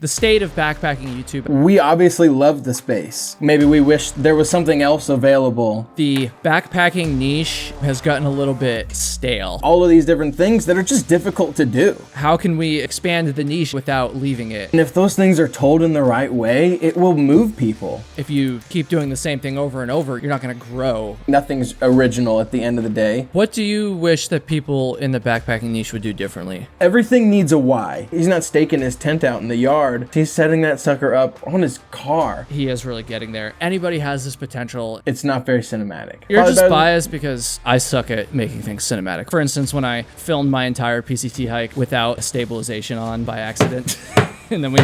The state of backpacking YouTube. We obviously love the space. Maybe we wish there was something else available. The backpacking niche has gotten a little bit stale. All of these different things that are just difficult to do. How can we expand the niche without leaving it? And if those things are told in the right way, it will move people. If you keep doing the same thing over and over, you're not going to grow. Nothing's original at the end of the day. What do you wish that people in the backpacking niche would do differently? Everything needs a why. He's not staking his tent out in the yard. He's setting that sucker up on his car. He is really getting there. Anybody has this potential. It's not very cinematic. You're just biased because I suck at making things cinematic. For instance, when I filmed my entire PCT hike without stabilization on by accident, and then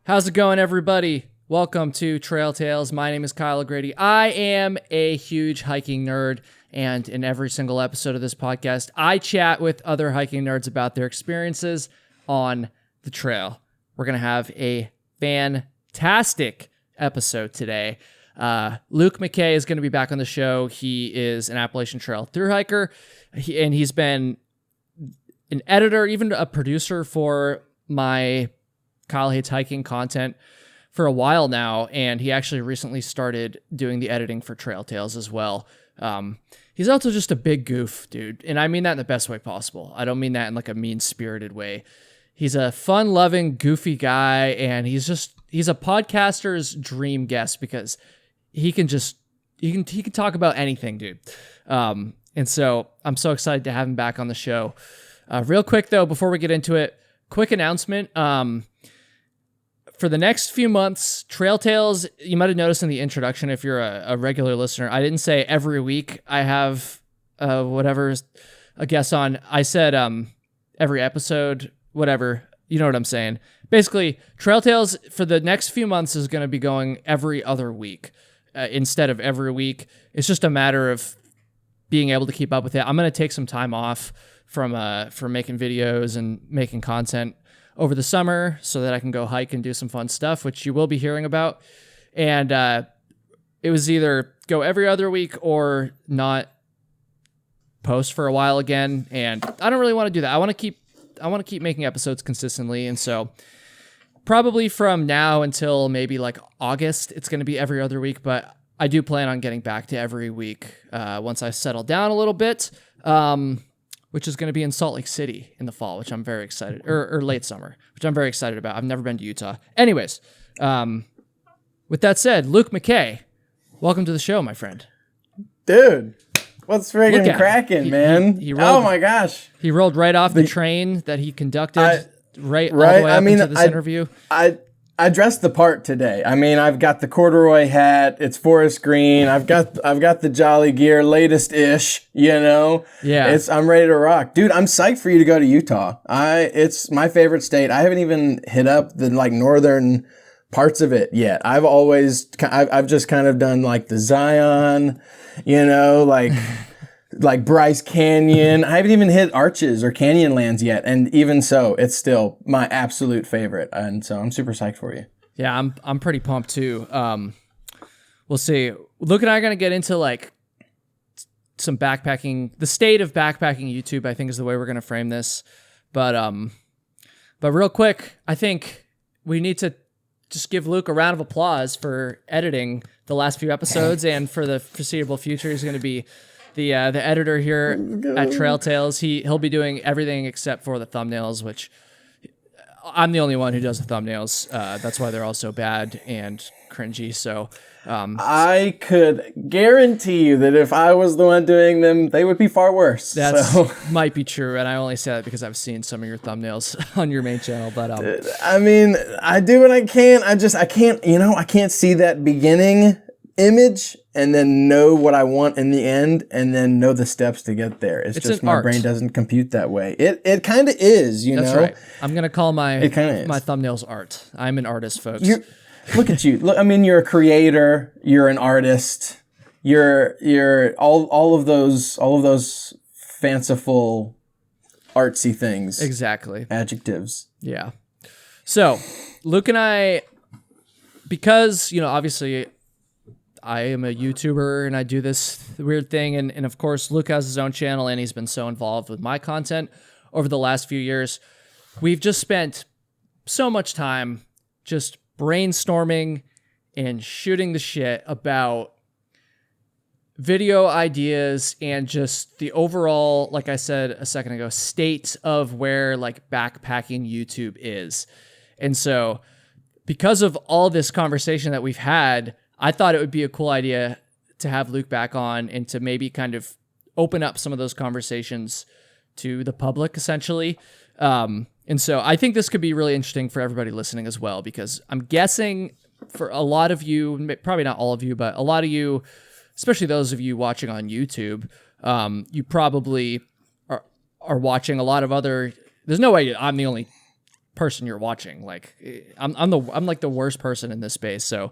How's it going, everybody? Welcome to Trail Tales. My name is Kyle O'Grady. I am a huge hiking nerd, and in every single episode of this podcast, I chat with other hiking nerds about their experiences on the trail. We're going to have a fantastic episode today. Luke McKay is going to be back on the show. He is an Appalachian Trail thru hiker, and he's been an editor, even a producer for my Kyle Hates Hiking content for a while now, and he actually recently started doing the editing for Trail Tales as well. He's also just a big goof, dude, and I mean that in the best way possible. I don't mean that in like a mean-spirited way. He's a fun-loving, goofy guy, and he's a podcaster's dream guest because he can talk about anything, dude. And so I'm so excited to have him back on the show. Real quick though, before we get into it, quick announcement. For the next few months, Trail Tales, you might have noticed in the introduction if you're a regular listener, I didn't say every week I have a guest on. I said every episode, whatever. You know what I'm saying. Basically, Trail Tales for the next few months is going to be going every other week instead of every week. It's just a matter of being able to keep up with it. I'm going to take some time off from making videos and making content over the summer so that I can go hike and do some fun stuff, which you will be hearing about. And it was either go every other week or not post for a while again. And I don't really want to do that. I want to keep making episodes consistently. And so probably from now until maybe like August, it's going to be every other week, but I do plan on getting back to every week once I settle down a little bit. Which is going to be in Salt Lake City in the fall, which I'm very excited, or late summer, which I'm very excited about. I've never been to Utah. Anyways, with that said, Luke McKay, welcome to the show, my friend. Dude, what's friggin' cracking, man? He rolled, oh my gosh. He rolled right off the train that he conducted right all the way up into this interview. I dressed the part today. I mean, I've got the corduroy hat. It's forest green. I've got the Jolly gear, latest-ish, you know? Yeah. I'm ready to rock. Dude, I'm psyched for you to go to Utah. It's my favorite state. I haven't even hit up the like northern parts of it yet. I've just kind of done like the Zion, you know, like Bryce Canyon. I haven't even hit Arches or Canyonlands yet. And even so, it's still my absolute favorite. And so I'm super psyched for you. Yeah, I'm pretty pumped too. We'll see. Luke and I are going to get into like some backpacking, the state of backpacking YouTube, I think is the way we're going to frame this. But real quick, I think we need to just give Luke a round of applause for editing the last few episodes and for the foreseeable future. He's going to be the editor here at Trail Tales. He'll be doing everything except for the thumbnails, which I'm the only one who does the thumbnails. That's why they're all so bad and cringy. So I could guarantee you that if I was the one doing them, they would be far worse. That might be true, and I only say that because I've seen some of your thumbnails on your main channel. But I mean, I do what I can. I can't see that beginning image and then know what I want in the end and then know the steps to get there. It's just my brain doesn't compute that way. It kind of is, you know? That's right. I'm going to call my thumbnails art. I'm an artist, folks. Look at you. Look, I mean, you're a creator, you're an artist. You're all of those fanciful artsy things. Exactly. Adjectives. Yeah. So, Luke and I, because, you know, obviously I am a YouTuber and I do this weird thing. And of course, Luke has his own channel and he's been so involved with my content over the last few years. we've just spent so much time just brainstorming and shooting the shit about video ideas and just the overall, like I said a second ago, state of where like backpacking YouTube is. And so because of all this conversation that we've had, I thought it would be a cool idea to have Luke back on and to maybe kind of open up some of those conversations to the public, essentially. And so I think this could be really interesting for everybody listening as well, because I'm guessing for a lot of you, probably not all of you, but a lot of you, especially those of you watching on YouTube, you probably are watching a lot of other. There's no way I'm the only person you're watching. Like I'm like the worst person in this space. So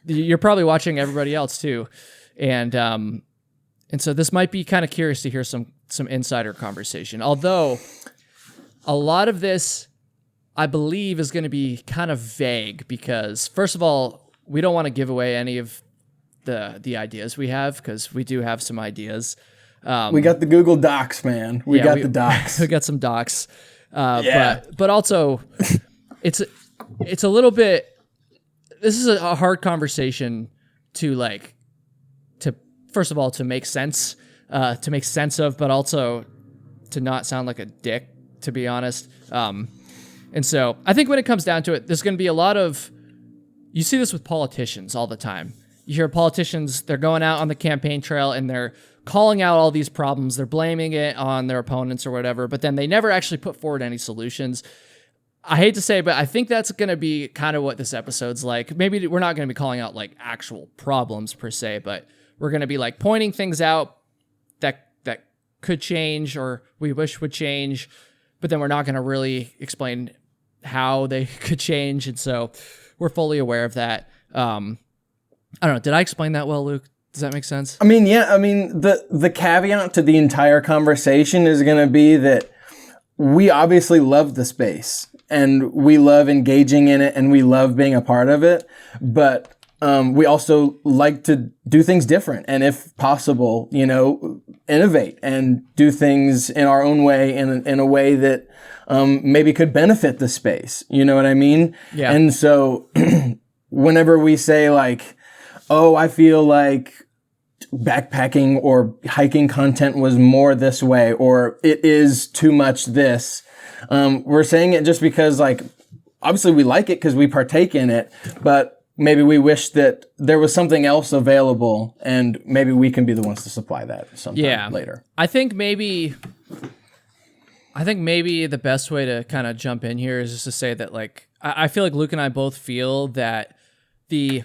you're probably watching everybody else too, and so this might be kind of curious to hear some insider conversation. Although a lot of this, I believe, is going to be kind of vague because first of all, we don't want to give away any of the ideas we have, because we do have some ideas. We got the Google Docs, man. We got the docs. We got some docs. But also it's a little bit, this is a hard conversation to first of all, to make sense of, but also to not sound like a dick, to be honest. And so I think when it comes down to it, there's going to be a lot of, you see this with politicians all the time. You hear politicians, they're going out on the campaign trail and they're calling out all these problems. They're blaming it on their opponents or whatever, but then they never actually put forward any solutions. I hate to say, but I think that's going to be kind of what this episode's like. Maybe we're not going to be calling out like actual problems per se, but we're going to be like pointing things out that could change or we wish would change, but then we're not going to really explain how they could change. And so we're fully aware of that. I don't know. Did I explain that well, Luke? Does that make sense? I mean, yeah. I mean, the caveat to the entire conversation is going to be that we obviously love the space and we love engaging in it and we love being a part of it. But we also like to do things different and, if possible, innovate and do things in our own way, in a way that maybe could benefit the space. You know what I mean? Yeah. And so whenever we say like, oh, I feel like backpacking or hiking content was more this way, or it is too much this, we're saying it just because, like, obviously we like it because we partake in it, but maybe we wish that there was something else available and maybe we can be the ones to supply that sometime later. I think maybe the best way to kind of jump in here is just to say that, like, I feel like Luke and I both feel that the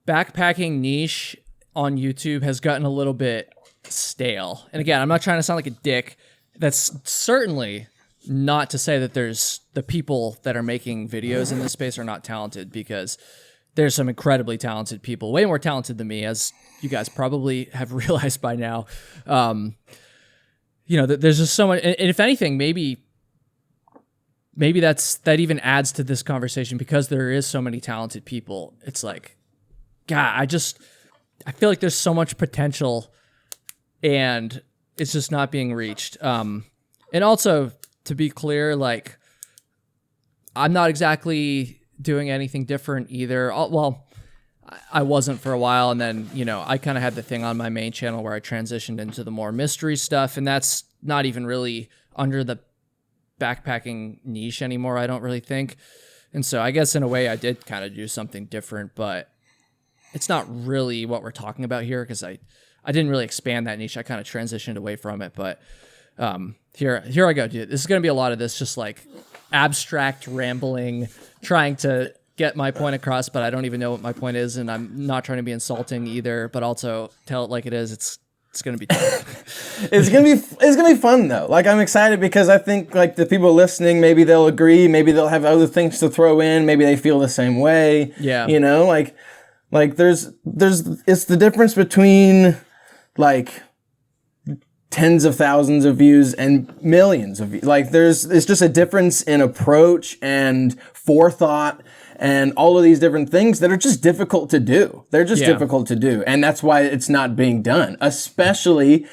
backpacking niche on YouTube has gotten a little bit stale. And again, I'm not trying to sound like a dick. That's certainly not to say that there's the people that are making videos in this space are not talented, because there's some incredibly talented people, way more talented than me, as you guys probably have realized by now. There's just so much, and if anything, maybe that even adds to this conversation, because there is so many talented people. It's like, God, I feel like there's so much potential and it's just not being reached. And also, to be clear, like, I'm not exactly doing anything different either. Well, I wasn't for a while, and then, I kind of had the thing on my main channel where I transitioned into the more mystery stuff, and that's not even really under the backpacking niche anymore, I don't really think. And so I guess in a way I did kind of do something different, but it's not really what we're talking about here, because I didn't really expand that niche. I kind of transitioned away from it, but here I go, dude. This is going to be a lot of this just like abstract rambling, trying to get my point across, but I don't even know what my point is, and I'm not trying to be insulting either, but also tell it like it is. It's going to be tough. It's going to be fun though. Like, I'm excited because I think, like, the people listening, maybe they'll agree, maybe they'll have other things to throw in, maybe they feel the same way. Yeah. Like there's it's the difference between like tens of thousands of views and millions of views. Like, it's just a difference in approach and forethought and all of these different things that are just difficult to do. They're just difficult to do. And that's why it's not being done, especially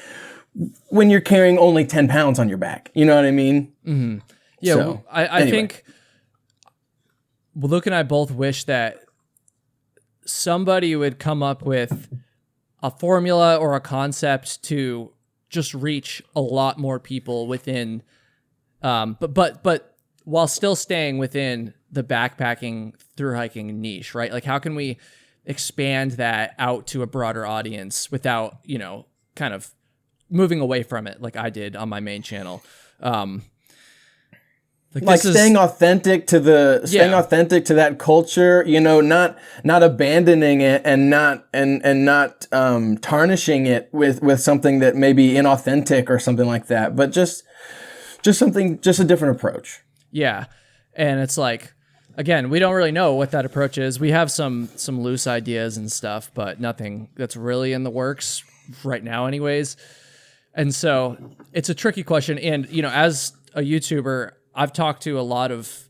when you're carrying only 10 pounds on your back. You know what I mean? Mm-hmm. Yeah, So, I anyway. think Luke and I both wish that somebody would come up with a formula or a concept to just reach a lot more people within, but while still staying within the backpacking through hiking niche, right? Like, how can we expand that out to a broader audience without, kind of moving away from it like I did on my main channel? Like staying authentic to that culture, not abandoning it and not tarnishing it with something that may be inauthentic or something like that, but just a different approach. Yeah. And it's like, again, we don't really know what that approach is. We have some loose ideas and stuff, but nothing that's really in the works right now anyways. And so it's a tricky question. And, as a YouTuber, I've talked to a lot of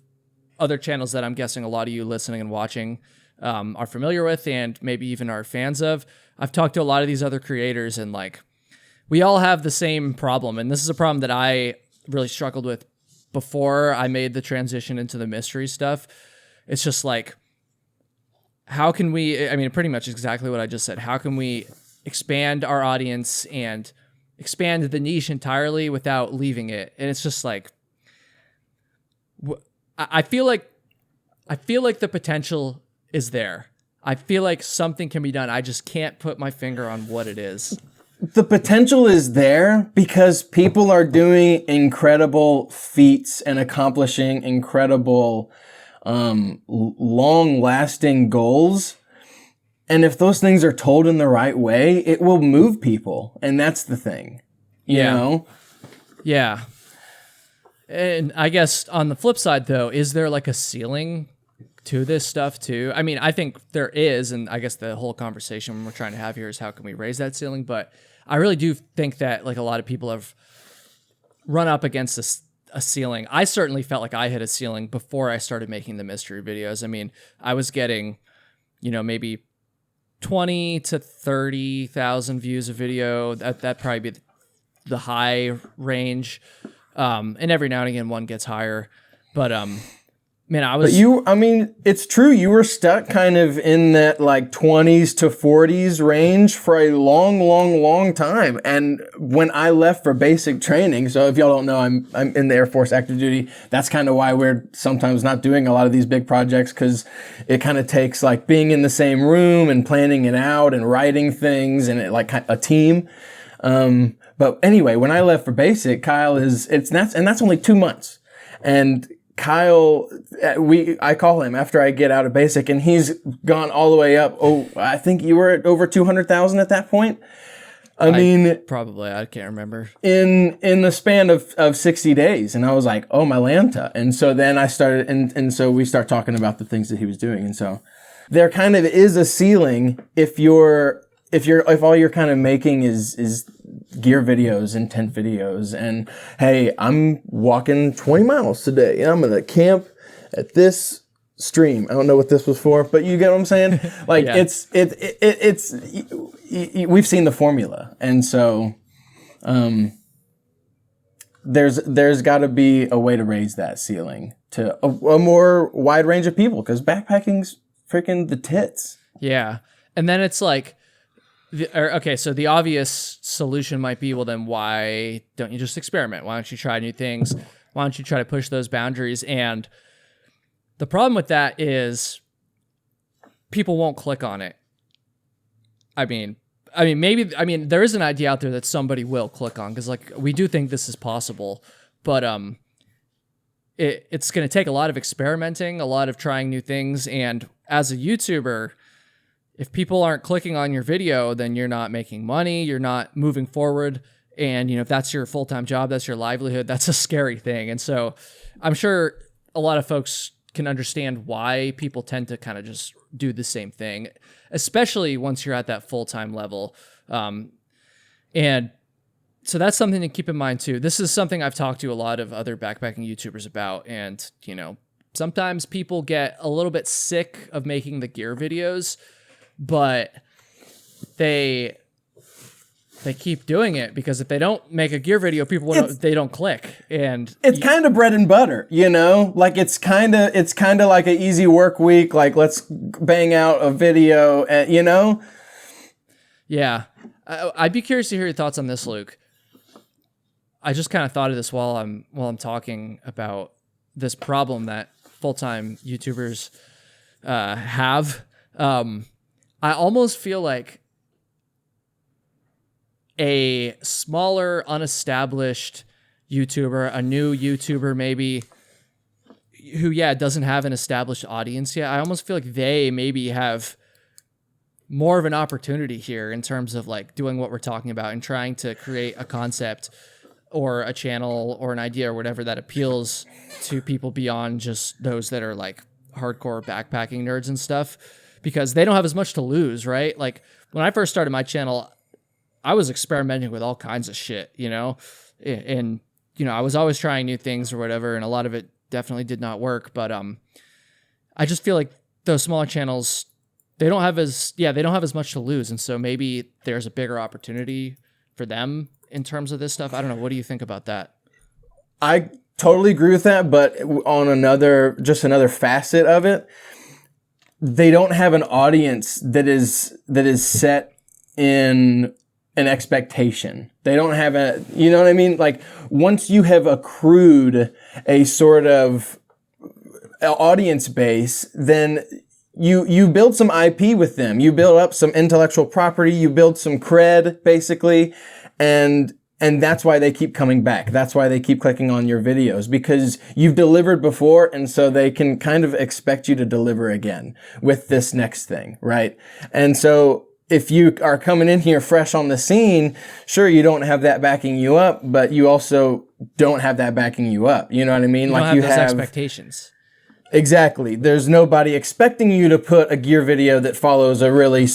other channels that I'm guessing a lot of you listening and watching are familiar with and maybe even are fans of. I've talked to a lot of these other creators, and like, we all have the same problem. And this is a problem that I really struggled with before I made the transition into the mystery stuff. It's just like, how can we, pretty much exactly what I just said. How can we expand our audience and expand the niche entirely without leaving it? And it's just like, I feel like the potential is there. I feel like something can be done. I just can't put my finger on what it is. The potential is there because people are doing incredible feats and accomplishing incredible, long-lasting goals. And if those things are told in the right way, it will move people. And that's the thing, you know? Yeah. And I guess on the flip side, though, is there like a ceiling to this stuff too? I think there is, and I guess the whole conversation we're trying to have here is how can we raise that ceiling? But I really do think that like a lot of people have run up against a ceiling. I certainly felt like I hit a ceiling before I started making the mystery videos. I was getting, maybe 20 to 30,000 views a video. That'd probably be the high range. And every now and again, one gets higher, but, it's true. You were stuck kind of in that like 20s to 40s range for a long, long, long time. And when I left for basic training, so if y'all don't know, I'm in the Air Force active duty. That's kind of why we're sometimes not doing a lot of these big projects, because it kind of takes like being in the same room and planning it out and writing things and like a team. But anyway, when I left for basic, that's only 2 months. And Kyle, I call him after I get out of basic, and he's gone all the way up. Oh, I think you were at over 200,000 at that point. Probably, I can't remember. In the span of 60 days. And I was like, oh, my Lanta. And so then I started, and so we start talking about the things that he was doing. And so there kind of is a ceiling if all you're kind of making is gear videos and tent videos, and hey, I'm walking 20 miles today and I'm going to camp at this stream. I don't know what this was for, but you get what I'm saying? Like Yeah. We've seen the formula. And so, there's got to be a way to raise that ceiling to a more wide range of people, because backpacking's freaking the tits. Yeah. And then it's like, so the obvious solution might be, well, then why don't you just experiment? Why don't you try new things? Why don't you try to push those boundaries? And the problem with that is people won't click on it. Maybe there is an idea out there that somebody will click on, because like we do think this is possible, but it's going to take a lot of experimenting, a lot of trying new things. And as a YouTuber, if people aren't clicking on your video, then you're not making money, you're not moving forward. And, if that's your full-time job, that's your livelihood, that's a scary thing. And so I'm sure a lot of folks can understand why people tend to kind of just do the same thing, especially once you're at that full-time level. And so that's something to keep in mind too. This is something I've talked to a lot of other backpacking YouTubers about. And, sometimes people get a little bit sick of making the gear videos, but they they keep doing it, because if they don't make a gear video, people they don't click, and it's kind of bread and butter, you know. Like it's kind of like an easy work week. Like let's bang out a video, and, you know. Yeah, I'd be curious to hear your thoughts on this, Luke. I just kind of thought of this while I'm talking about this problem that full-time YouTubers have. I almost feel like a smaller, unestablished YouTuber, a new YouTuber maybe, who, doesn't have an established audience yet, I almost feel like they maybe have more of an opportunity here in terms of like doing what we're talking about and trying to create a concept or a channel or an idea or whatever that appeals to people beyond just those that are like hardcore backpacking nerds and stuff, because they don't have as much to lose, right? Like when I first started my channel, I was experimenting with all kinds of shit, you know, and, you know, I was always trying new things or whatever, and a lot of it definitely did not work. But I just feel like those smaller channels, they don't have as much to lose. And so maybe there's a bigger opportunity for them in terms of this stuff. I don't know. What do you think about that? I totally agree with that, but on another facet of it, they don't have an audience that is set in an expectation. They don't have a, you know what I mean? Like once you have accrued a sort of audience base, then you build some IP with them. You build up some intellectual property. You build some cred, basically. And that's why they keep coming back. That's why they keep clicking on your videos, because you've delivered before. And so they can kind of expect you to deliver again with this next thing. Right. And so if you are coming in here fresh on the scene, sure, you don't have that backing you up, but you also don't have that backing you up. You know what I mean? Like you have expectations. Exactly. There's nobody expecting you to put a gear video that follows a really,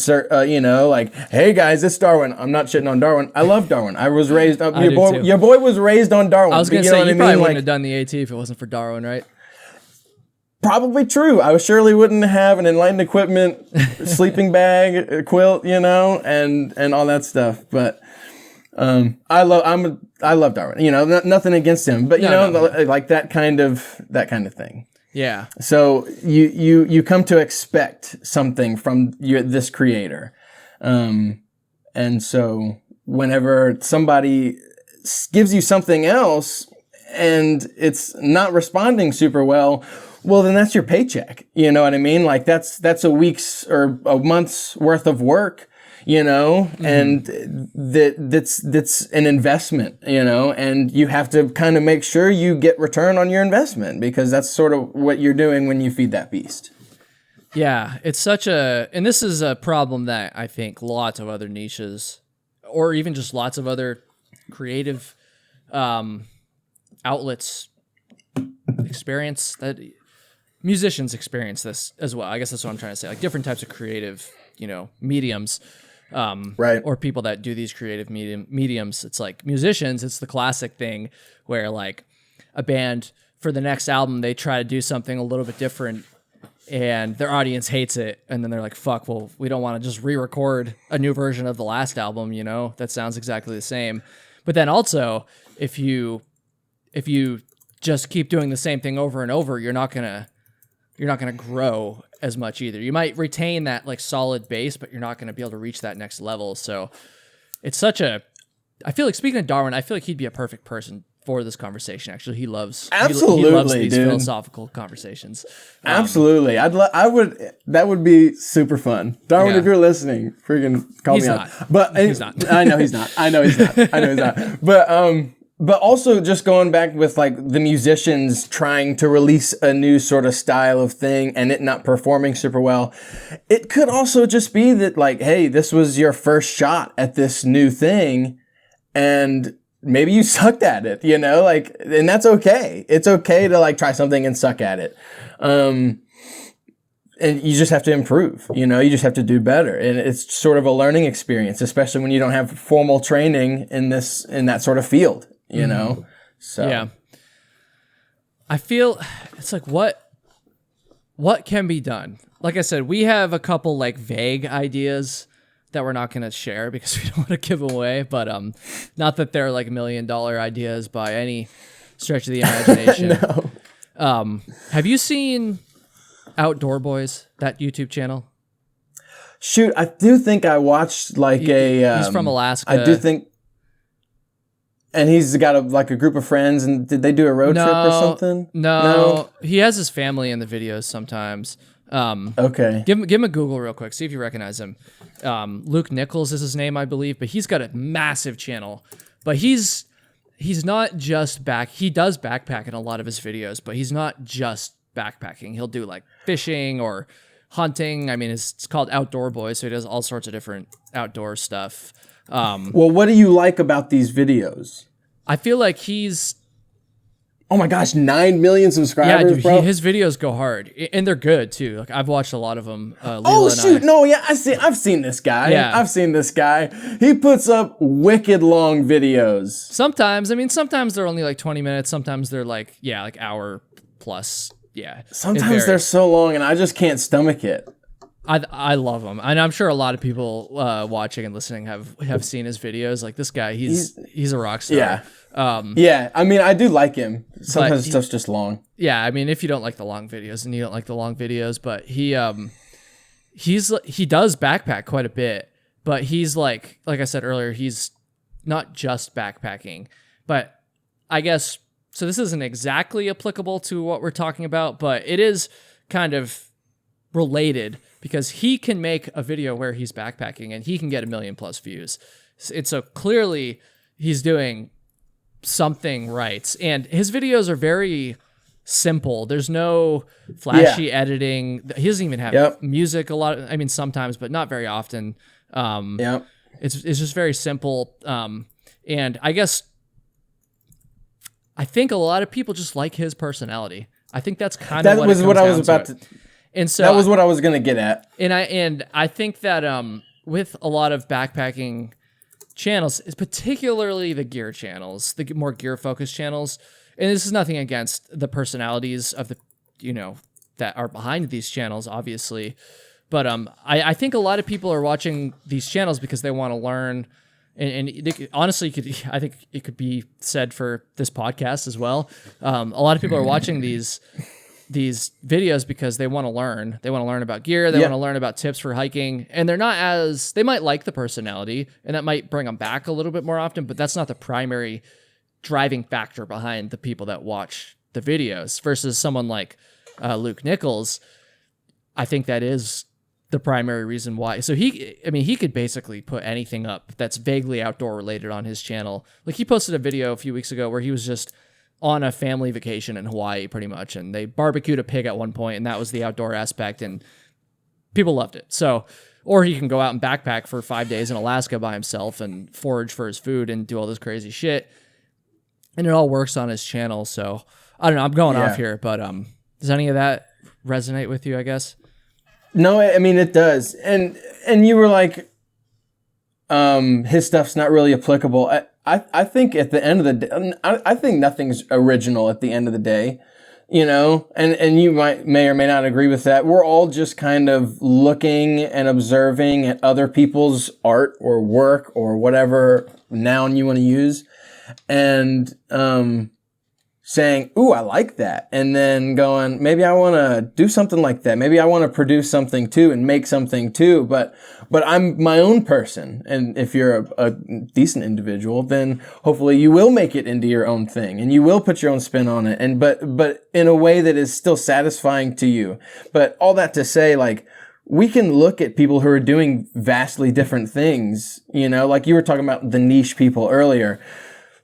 you know, like, hey guys, it's Darwin. I'm not shitting on Darwin. I love Darwin. I was raised up. Your boy was raised on Darwin. I was going to say, you probably wouldn't have done the AT if it wasn't for Darwin, right? Probably true. I surely wouldn't have an Enlightened Equipment sleeping bag, a quilt, you know, and all that stuff. But I love Darwin. You know, nothing against him, but like that kind of thing. Yeah. So you come to expect something from this creator, and so whenever somebody gives you something else and it's not responding super well, well, then that's your paycheck. You know what I mean? Like that's a week's or a month's worth of work, you know, and that's an investment, you know, and you have to kind of make sure you get return on your investment, because that's sort of what you're doing when you feed that beast. Yeah, it's and this is a problem that I think lots of other niches, or even just lots of other creative outlets experience, that musicians experience this as well. I guess that's what I'm trying to say. Like different types of creative, you know, mediums, right? Or people that do these creative mediums. It's like musicians. It's the classic thing where like a band for the next album, they try to do something a little bit different, and their audience hates it. And then they're like, fuck, well, we don't want to just re-record a new version of the last album, you know, that sounds exactly the same. But then also, if you just keep doing the same thing over and over, you're not gonna grow as much either. You might retain that like solid base, but you're not gonna be able to reach that next level. So it's I feel like, speaking of Darwin, I feel like he'd be a perfect person for this conversation. Actually, he loves these philosophical conversations. Absolutely. That would be super fun. Darwin, if you're listening, freaking call me out. But he's not. I know he's not. But also just going back with like the musicians trying to release a new sort of style of thing and it not performing super well. It could also just be that like, hey, this was your first shot at this new thing and maybe you sucked at it, you know, like, and that's okay. It's okay to like try something and suck at it. And you just have to improve, you know, you just have to do better. And it's sort of a learning experience, especially when you don't have formal training in that sort of field, you know? So yeah, I feel it's like, what can be done? Like I said, we have a couple like vague ideas that we're not going to share because we don't want to give away, but not that they're like $1 million ideas by any stretch of the imagination. No. Have you seen Outdoor Boys, that YouTube channel? Shoot, I do think I watched like he's from Alaska. I do think, and he's got a group of friends, and did they do a road trip or something? No, he has his family in the videos sometimes. Okay. Give him a Google real quick, see if you recognize him. Luke Nichols is his name, I believe, but he's got a massive channel. But he's not just he does backpack in a lot of his videos, but he's not just backpacking. He'll do like fishing or hunting. I mean, it's called Outdoor Boy, so he does all sorts of different outdoor stuff. Well, what do you like about these videos? I feel like he's... Oh my gosh, 9 million subscribers, yeah, dude, bro. His videos go hard, and they're good too. Like I've watched a lot of them. I've seen this guy. Yeah. I've seen this guy. He puts up wicked long videos. Sometimes they're only like 20 minutes. Sometimes they're like hour plus. Yeah. Sometimes they're so long, and I just can't stomach it. I love him, and I'm sure a lot of people watching and listening have seen his videos. Like this guy, he's a rock star. Yeah. Yeah, I mean, I do like him. Sometimes stuff's just long. Yeah, I mean, if you don't like the long videos, and you don't like the long videos, but he does backpack quite a bit, but he's like I said earlier, he's not just backpacking, but I guess, so this isn't exactly applicable to what we're talking about, but it is kind of related because he can make a video where he's backpacking and he can get 1 million+ views. And so clearly he's doing something right, and his videos are very simple. There's no flashy editing. He doesn't even have music a lot. I mean, sometimes, but not very often. It's just very simple. And I guess I think a lot of people just like his personality. I think that's kind of what I was about to. And so that was what I was gonna get at. And I think that with a lot of backpacking channels, particularly the gear channels, the more gear focused channels, and this is nothing against the personalities of the that are behind these channels, obviously, but I think a lot of people are watching these channels because they want to learn, and honestly, I think it could be said for this podcast as well. A lot of people are watching these videos because they want to learn. They want to learn about gear. They want to learn about tips for hiking. And they might like the personality, and that might bring them back a little bit more often, but that's not the primary driving factor behind the people that watch the videos versus someone like Luke Nichols. I think that is the primary reason why. So he could basically put anything up that's vaguely outdoor related on his channel. Like he posted a video a few weeks ago where he was just on a family vacation in Hawaii pretty much, and they barbecued a pig at one point, and that was the outdoor aspect, and people loved it. So, or he can go out and backpack for 5 days in Alaska by himself and forage for his food and do all this crazy shit, and it all works on his channel. So I don't know, I'm going off here, but does any of that resonate with you, I guess? No, I mean, it does. And you were like, his stuff's not really applicable. I think at the end of the day, I think nothing's original at the end of the day, and you may or may not agree with that. We're all just kind of looking and observing at other people's art or work or whatever noun you want to use, and saying, ooh, I like that. And then going, maybe I want to do something like that. Maybe I want to produce something too and make something too. But I'm my own person. And if you're a decent individual, then hopefully you will make it into your own thing and you will put your own spin on it. And, but in a way that is still satisfying to you. But all that to say, like, we can look at people who are doing vastly different things, like you were talking about the niche people earlier.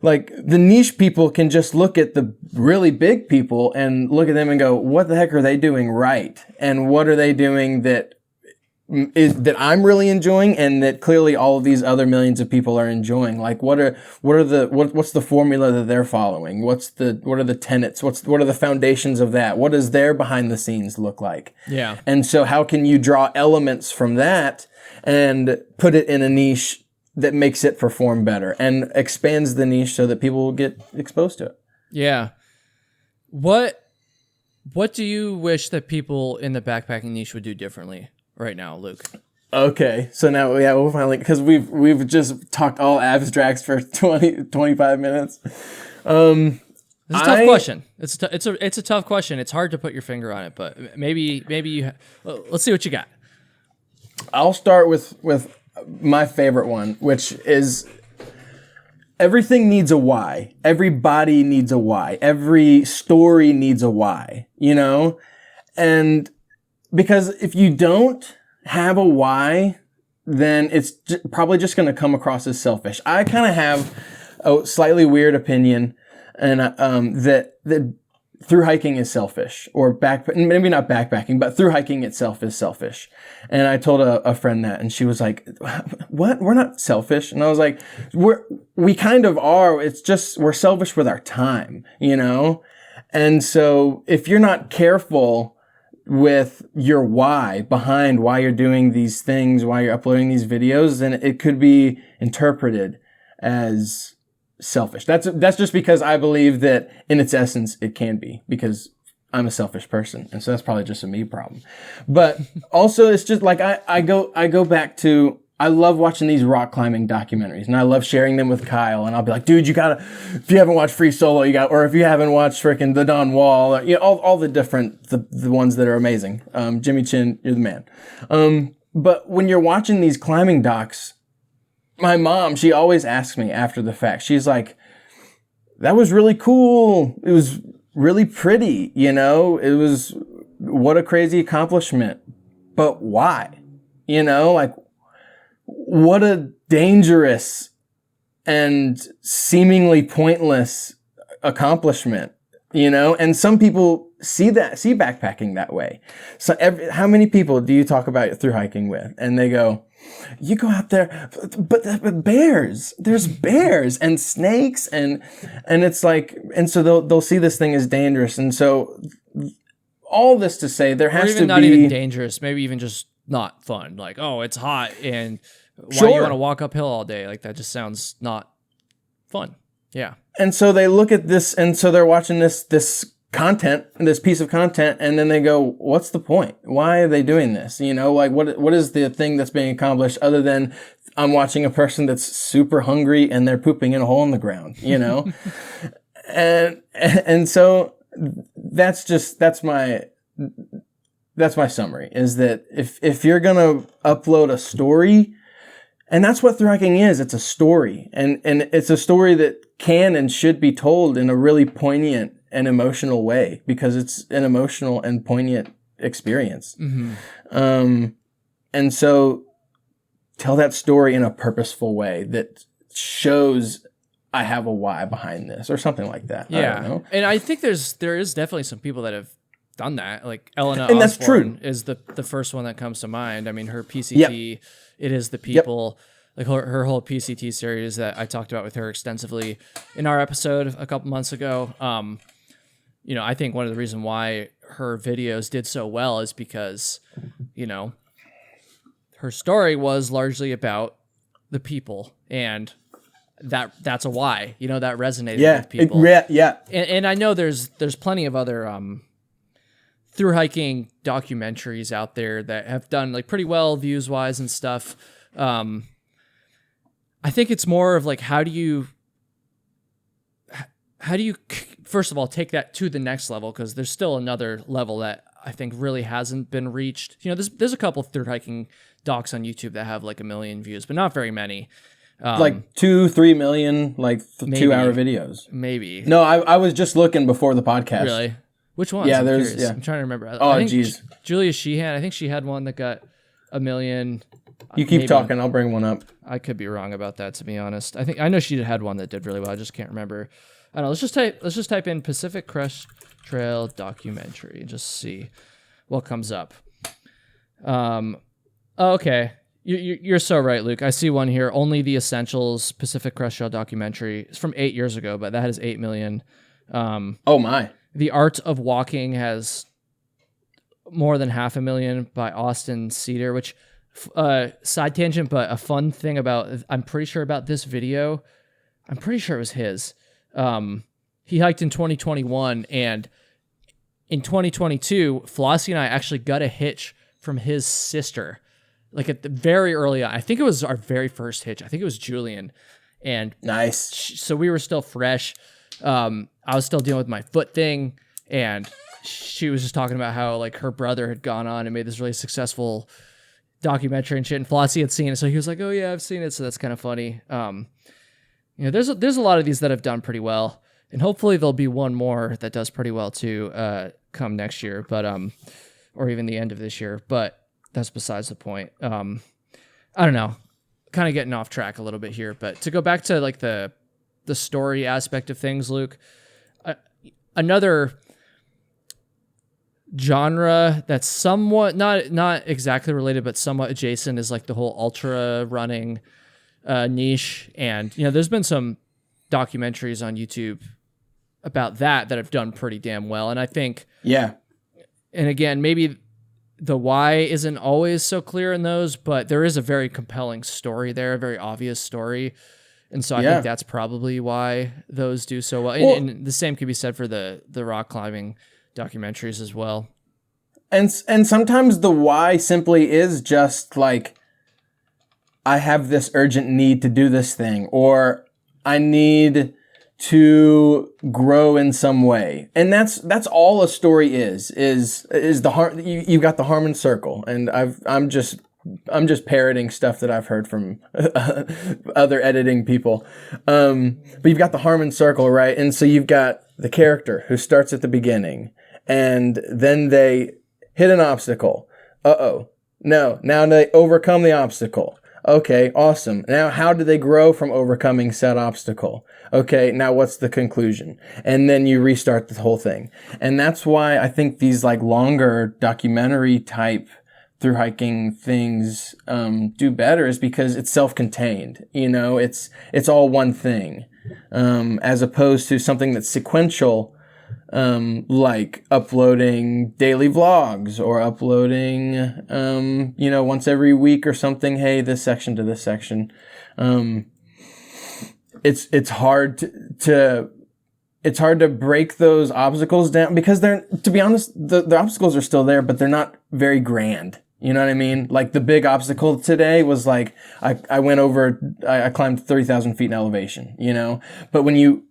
Like, the niche people can just look at the really big people and look at them and go, what the heck are they doing right? And what are they doing that I'm really enjoying and that clearly all of these other millions of people are enjoying? Like, what's the formula that they're following? What are the tenets? What are the foundations of that? What does their behind the scenes look like? Yeah. And so how can you draw elements from that and put it in a niche that makes it perform better and expands the niche so that people will get exposed to it? Yeah. What do you wish that people in the backpacking niche would do differently right now, Luke? Okay, so now we'll finally, because we've just talked all abstracts for 25 minutes. It's a tough question. It's a tough question. It's hard to put your finger on it, but maybe you. Let's see what you got. I'll start with my favorite one, which is everything needs a why. Everybody needs a why. Every story needs a why. You know, and because if you don't have a why, then it's probably just going to come across as selfish. I kind of have a slightly weird opinion, and that through hiking is selfish, or maybe not backpacking, but through hiking itself is selfish. And I told a friend that, and she was like, "What? We're not selfish." And I was like, "We kind of are. It's just we're selfish with our time, you know." And so if you're not careful with your why behind why you're doing these things, why you're uploading these videos, then it could be interpreted as selfish. That's just because I believe that in its essence it can be, because I'm a selfish person, and so that's probably just a me problem. But also it's just like I go back to, I love watching these rock climbing documentaries, and I love sharing them with Kyle. And I'll be like, dude, you gotta, if you haven't watched Free Solo, or if you haven't watched frickin' The Don Wall, or, you know, all the different, the ones that are amazing. Jimmy Chin, you're the man. But when you're watching these climbing docs, my mom, she always asks me after the fact, she's like, that was really cool. It was really pretty, you know, what a crazy accomplishment. But why? You know, like, what a dangerous and seemingly pointless accomplishment, you know? And some people see backpacking that way. So how many people do you talk about through hiking with? And they go, you go out there, but bears, there's bears and snakes, and it's like, and so they'll see this thing as dangerous. And so all this to say, there has to be not even dangerous, maybe even just not fun. Like, oh, it's hot, and why do you want to walk uphill all day? Like, that just sounds not fun. Yeah. And so they look at this, and so they're watching this content, this piece of content, and then they go, what's the point? Why are they doing this? You know, like, what is the thing that's being accomplished other than I'm watching a person that's super hungry and they're pooping in a hole in the ground, you know? and so that's my summary, is that if you're going to upload a story, and that's what through hiking is, it's a story, and it's a story that can and should be told in a really poignant and emotional way, because it's an emotional and poignant experience. Mm-hmm. And so tell that story in a purposeful way that shows I have a why behind this, or something like that. Yeah. I don't know. And I think there is definitely some people that have done that. Like Elena and that's Osborne true. is the first one that comes to mind. I mean, her PCT, yep. It is the people, yep. Like her whole PCT series that I talked about with her extensively in our episode a couple months ago. You know, I think one of the reasons why her videos did so well is because, you know, her story was largely about the people, and that's a why, you know, that resonated with people. Yeah. And I know there's plenty of other through hiking documentaries out there that have done like pretty well views wise and stuff. I think it's more of like, how do you first of all take that to the next level, because there's still another level that I think really hasn't been reached. You know, there's a couple of through hiking docs on YouTube that have like 1 million views, but not very many. Like 2-3 million, like 2-hour videos. Maybe. No, I was just looking before the podcast. Really? Which ones? Yeah, I'm trying to remember. Oh, jeez. Julia Sheehan, I think she had one that got 1 million. You keep talking, I'll bring one up. I could be wrong about that, to be honest. I know she had one that did really well. I just can't remember. I don't know. Let's just type in Pacific Crest Trail documentary and just see what comes up. Okay. You're so right, Luke. I see one here. Only the Essentials Pacific Crest Trail documentary. It's from 8 years ago, but that has 8 million. Oh my. The Art of Walking has more than 500,000 by Austin Cedar, which side tangent, but a fun thing I'm pretty sure about this video. I'm pretty sure it was his. He hiked in 2021, and in 2022, Flossie and I actually got a hitch from his sister. like at the very early on. I think it was our very first hitch. I think it was Julian. And nice. So we were still fresh. I was still dealing with my foot thing, and she was just talking about how like her brother had gone on and made this really successful documentary and shit, and Flossie had seen it. So he was like, "Oh yeah, I've seen it." So that's kind of funny. There's a lot of these that have done pretty well, and hopefully there'll be one more that does pretty well too, come next year, but or even the end of this year. But that's besides the point. I don't know. Kind of getting off track a little bit here, but to go back to like the story aspect of things, Luke, another genre that's somewhat not exactly related, but somewhat adjacent is like the whole ultra running niche. And, there's been some documentaries on YouTube about that have done pretty damn well. And I think, yeah. And again, maybe the why isn't always so clear in those, but there is a very compelling story there, a very obvious story. And so I think that's probably why those do so well. And the same could be said for the rock climbing documentaries as well. And sometimes the why simply is just like, I have this urgent need to do this thing, or I need to grow in some way. And that's all a story is the you've got the Harmon Circle, and I'm just parroting stuff that I've heard from other editing people. But you've got the Harmon Circle, right? And so you've got the character who starts at the beginning, and then they hit an obstacle. No, now they overcome the obstacle. Okay, awesome. Now, how do they grow from overcoming said obstacle? Okay, now what's the conclusion? And then you restart the whole thing. And that's why I think these like longer documentary type through hiking things do better, is because it's self-contained. It's all one thing, as opposed to something that's sequential, like uploading daily vlogs or uploading, once every week or something. Hey, this section to this section. It's hard to break those obstacles down, because to be honest, the obstacles are still there, but they're not very grand. You know what I mean? Like the big obstacle today was like, I climbed 30,000 feet in elevation, but when you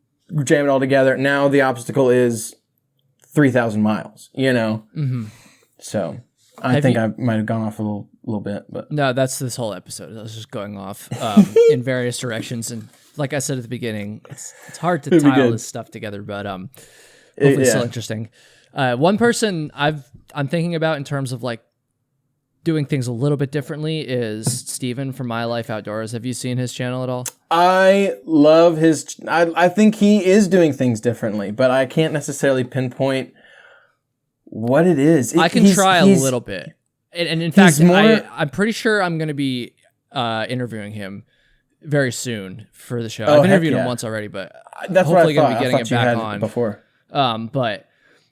jam it all together, now the obstacle is 3,000 miles, Mm-hmm. So I think I might have gone off a little bit, but no, that's this whole episode. I was just going off in various directions, and like I said at the beginning, it's hard to tile this stuff together, but hopefully it's still interesting. One person I'm thinking about in terms of like doing things a little bit differently is Steven from My Life Outdoors. Have you seen his channel at all? I love his. I think he is doing things differently, but I can't necessarily pinpoint what it is. I can try a little bit, and in fact, I'm pretty sure I'm going to be interviewing him very soon for the show. I've interviewed him once already, but that's hopefully going to be getting him back on before. But.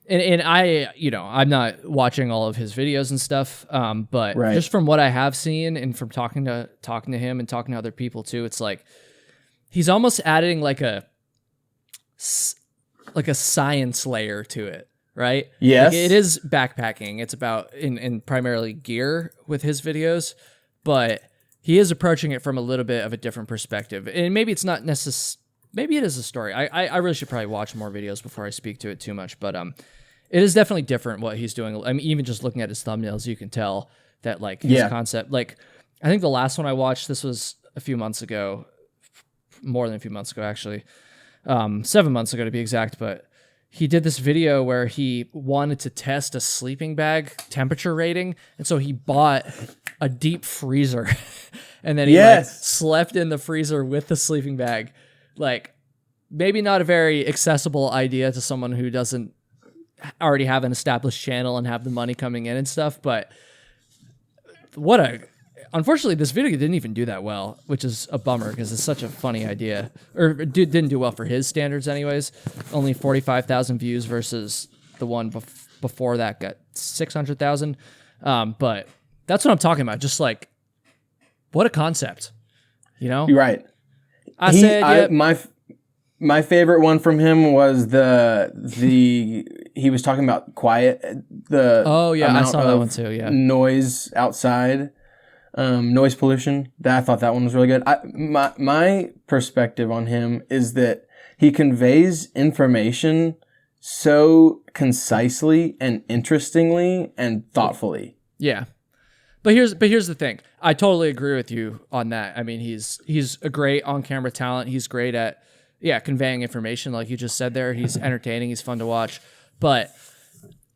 And I, I'm not watching all of his videos and stuff, but just from what I have seen and from talking to him and talking to other people too, it's like he's almost adding like a science layer to it, right? Yes. Like it is backpacking. It's about in primarily gear with his videos, but he is approaching it from a little bit of a different perspective. And maybe it's not necessarily. Maybe it is a story. I really should probably watch more videos before I speak to it too much, but it is definitely different what he's doing. I mean, even just looking at his thumbnails, you can tell that like his concept. Like, I think the last one I watched, this was a few months ago, more than a few months ago actually, 7 months ago to be exact. But he did this video where he wanted to test a sleeping bag temperature rating, and so he bought a deep freezer, and then he slept in the freezer with the sleeping bag. Like, maybe not a very accessible idea to someone who doesn't already have an established channel and have the money coming in and stuff, but unfortunately this video didn't even do that well, which is a bummer because it's such a funny idea, or didn't do well for his standards anyways. Only 45,000 views versus the one before that got 600,000. But that's what I'm talking about. Just like, what a concept, You're right. I my favorite one from him was he was talking about quiet, I saw that one too. Yeah, noise outside. Noise pollution. I thought that one was really good. My perspective on him is that he conveys information so concisely and interestingly and thoughtfully. Yeah. But here's the thing. I totally agree with you on that. I mean, he's a great on-camera talent. He's great at conveying information like you just said there. He's entertaining, he's fun to watch. But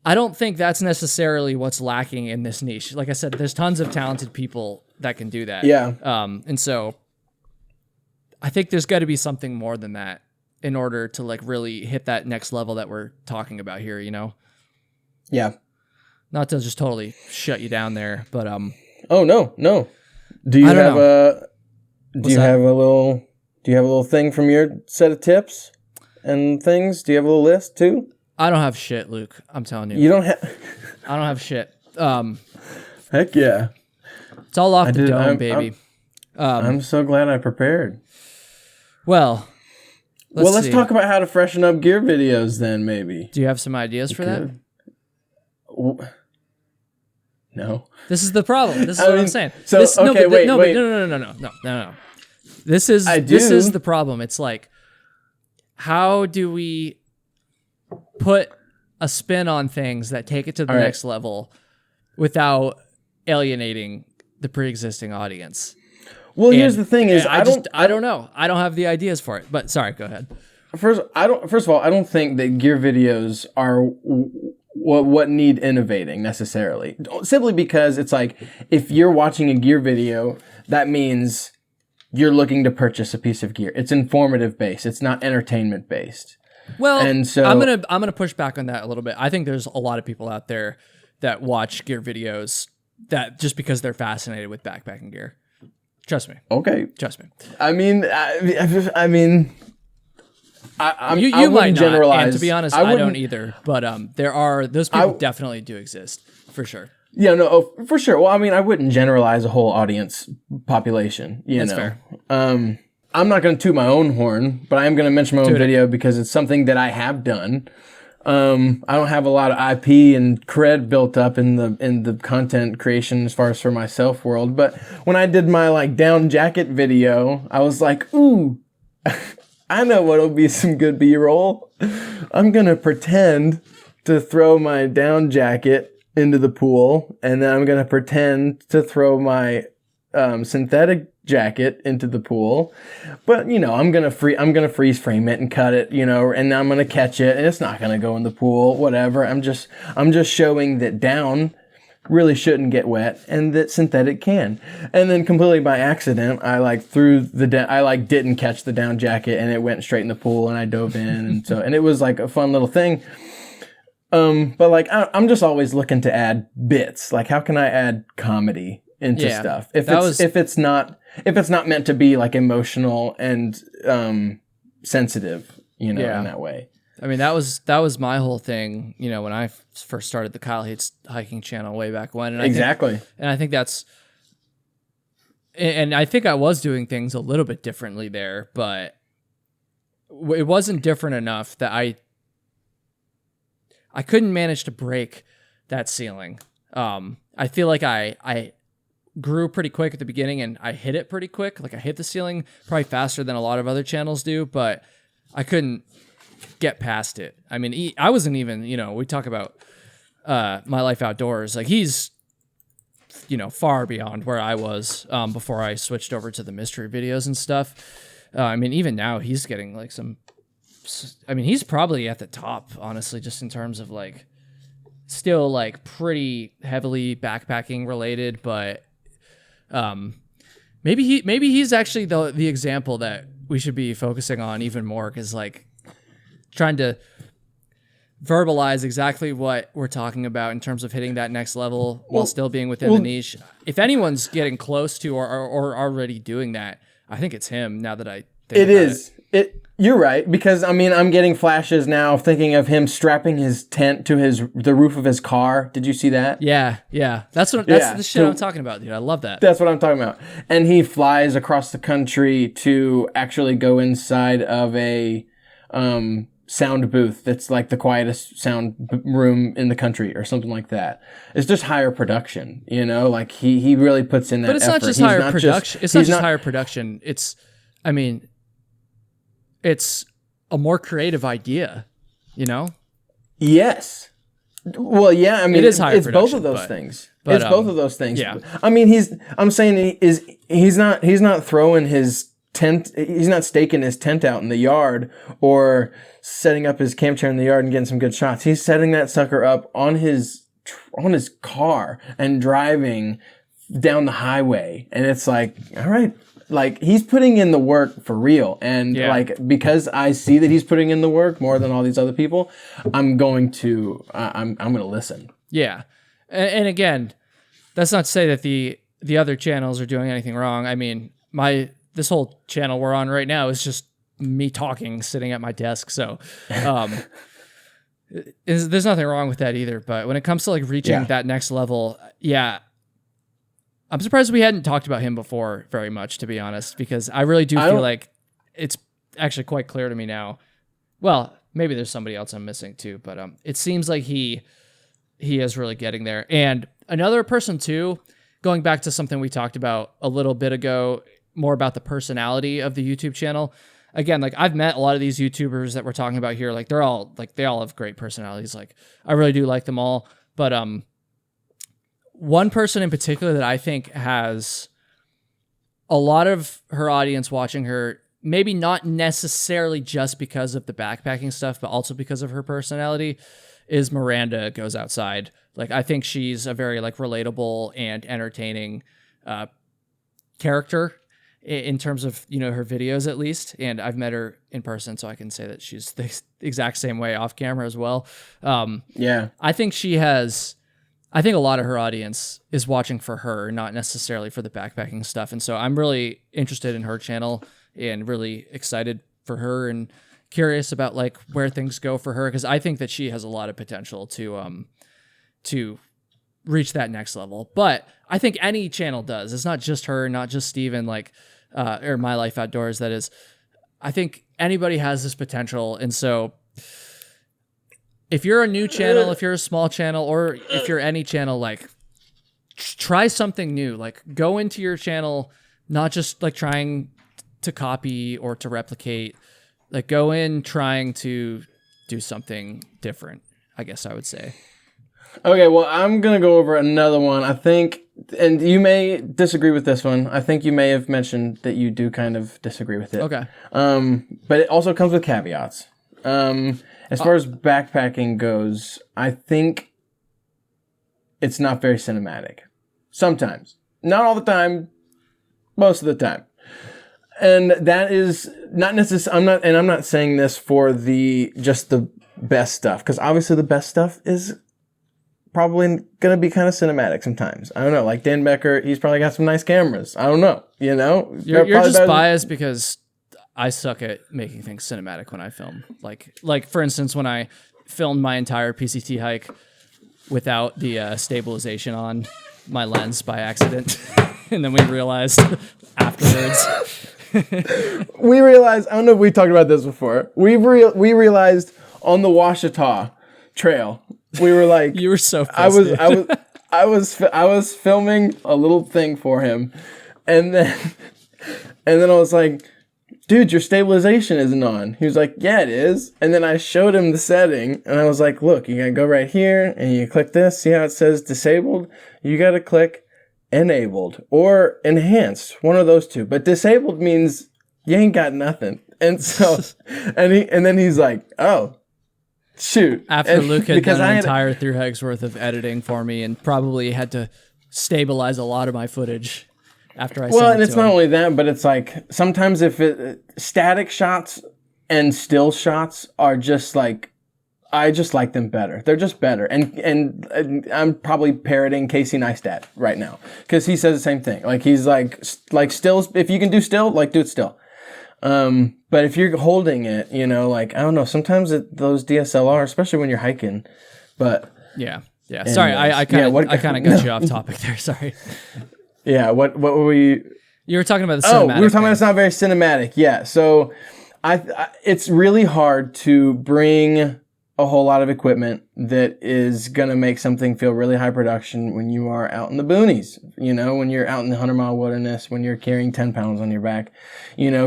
I don't think that's necessarily what's lacking in this niche. Like I said, there's tons of talented people that can do that. Yeah. And so I think there's got to be something more than that in order to like really hit that next level that we're talking about here, you know? Yeah. Not to just totally shut you down there, but Oh no. Do you have a little thing from your set of tips and things? Do you have a little list too? I don't have shit, Luke. I'm telling you. You don't have I don't have shit. Heck yeah. It's all off the dome, baby. I'm so glad I prepared. Well, let's see. Talk about how to freshen up gear videos then, maybe. Do you have some ideas for that? No. This is the problem. This is what I'm saying. So, wait. No. This is the problem. It's like, how do we put a spin on things that take it to the next level without alienating the pre-existing audience? Well, here's the thing: is I don't know. I don't have the ideas for it. But sorry, go ahead. First of all, I don't think that gear videos are what need innovating necessarily. Simply because it's like, if you're watching a gear video, that means you're looking to purchase a piece of gear. It's informative based. It's not entertainment based. Well, and so I'm gonna push back on that a little bit. I think there's a lot of people out there that watch gear videos that just because they're fascinated with backpacking gear. Trust me. Okay. Trust me. I mean, you might not, and to be honest, I don't either. But those people definitely do exist for sure. Yeah, no, for sure. Well, I mean, I wouldn't generalize a whole audience population. That's fair. I'm not going to toot my own horn, but I am going to mention my own video because it's something that I have done. I don't have a lot of IP and cred built up in the content creation as far as for myself world. But when I did my like down jacket video, I was like, ooh. I know what'll be some good B-roll. I'm going to pretend to throw my down jacket into the pool, and then I'm going to pretend to throw my synthetic jacket into the pool. But, I'm going to freeze frame it and cut it, and I'm going to catch it, and it's not going to go in the pool, whatever. I'm just showing that down really shouldn't get wet and that synthetic can. And then completely by accident, I didn't catch the down jacket and it went straight in the pool and I dove in and it was like a fun little thing. But like I'm just always looking to add bits. Like, how can I add comedy into stuff? If it's not meant to be like emotional and sensitive, in that way. I mean, that was my whole thing, when I first started the Kyle Hates Hiking channel way back when. And I think that's, and I think I was doing things a little bit differently there, but it wasn't different enough that I couldn't manage to break that ceiling. I feel like I grew pretty quick at the beginning and I hit it pretty quick. Like I hit the ceiling probably faster than a lot of other channels do, but I couldn't get past it. I mean, I wasn't even, we talk about My Life Outdoors. Like he's, far beyond where I was before I switched over to the mystery videos and stuff. I mean, even now he's getting like he's probably at the top, honestly, just in terms of like still like pretty heavily backpacking related, but maybe he's actually the example that we should be focusing on even more, because like trying to verbalize exactly what we're talking about in terms of hitting that next level while still being within the niche. If anyone's getting close to or already doing that, I think it's him, now that I think about it. You're right, because I mean, I'm getting flashes now thinking of him strapping his tent to the roof of his car. Did you see that? Yeah. That's the shit I'm talking about, dude. I love that. That's what I'm talking about. And he flies across the country to actually go inside of a sound booth that's like the quietest room in the country or something like that. It's just higher production, you know, like he really puts in that effort. But it's not just higher production. It's not just higher production. It's, I mean, it's a more creative idea, you know? Yes. Well, yeah, I mean, it is higher it's both of those things. But, it's both of those things. Yeah. I mean, I'm saying he's not throwing his tent. He's not staking his tent out in the yard or setting up his camp chair in the yard and getting some good shots. He's setting that sucker up on his car and driving down the highway. And it's like, all right, like he's putting in the work for real. And like, because I see that he's putting in the work more than all these other people, I'm going to listen. Yeah. And again, that's not to say that the other channels are doing anything wrong. I mean, this whole channel we're on right now is just me talking, sitting at my desk. So, there's nothing wrong with that either. But when it comes to like reaching that next level, I'm surprised we hadn't talked about him before very much, to be honest, because I really do feel like it's actually quite clear to me now. Well, maybe there's somebody else I'm missing too, but it seems like he is really getting there. And another person too, going back to something we talked about a little bit ago, more about the personality of the YouTube channel. Again, like I've met a lot of these YouTubers that we're talking about here. Like they all have great personalities. Like I really do like them all. But one person in particular that I think has a lot of her audience watching her, maybe not necessarily just because of the backpacking stuff, but also because of her personality, is Miranda Goes Outside. Like I think she's a very like relatable and entertaining character in terms of, you know, her videos at least. And I've met her in person, so I can say that she's the exact same way off camera as well. I think a lot of her audience is watching for her, not necessarily for the backpacking stuff. And so I'm really interested in her channel and really excited for her and curious about like where things go for her. Cause I think that she has a lot of potential to reach that next level. But I think any channel does. It's not just her, not just Steven, like, or My Life Outdoors. That is, I think anybody has this potential. And so if you're a new channel, if you're a small channel, or if you're any channel, like try something new, like go into your channel, not just like trying to copy or to replicate, like go in trying to do something different, I guess I would say. Okay, well, I'm going to go over another one. I think, and you may disagree with this one. I think you may have mentioned that you do kind of disagree with it. Okay. But it also comes with caveats. As far as backpacking goes, I think it's not very cinematic. Sometimes. Not all the time. Most of the time. And that is not necessarily, I'm not saying this for just the best stuff, because obviously the best stuff is probably going to be kind of cinematic sometimes. I don't know. Like Dan Becker, he's probably got some nice cameras. I don't know. You know? You're just biased because I suck at making things cinematic when I film. Like for instance, when I filmed my entire PCT hike without the stabilization on my lens by accident. And then we realized afterwards. I don't know if we talked about this before. We realized on the Washita Trail, we were like, you were so pissed, I was filming a little thing for him, and then I was like, dude, your stabilization isn't on. He was like, yeah, it is. And then I showed him the setting, and I was like, look, you gotta go right here, and you click this. See how it says disabled? You gotta click enabled or enhanced, one of those two. But disabled means you ain't got nothing. And so, and then he's like, oh, shoot. After Luke had done an entire through hike's worth of editing for me and probably had to stabilize a lot of my footage after I sent it to him. Well, and it's not only that, but it's like sometimes static shots and still shots are just like, I just like them better. They're just better. And I'm probably parroting Casey Neistat right now because he says the same thing. Like he's like stills, if you can do still, like do it still. But if you're holding it, you know, like, I don't know, sometimes those DSLR, especially when you're hiking, but. Yeah. Sorry. I kind of got you off topic there. Sorry. Yeah. What were we? You were talking about the cinematic. We were talking about it's not very cinematic. Yeah. So It's really hard to bring a whole lot of equipment that is going to make something feel really high production when you are out in the boonies, when you're out in the 100-mile wilderness, when you're carrying 10 pounds on your back,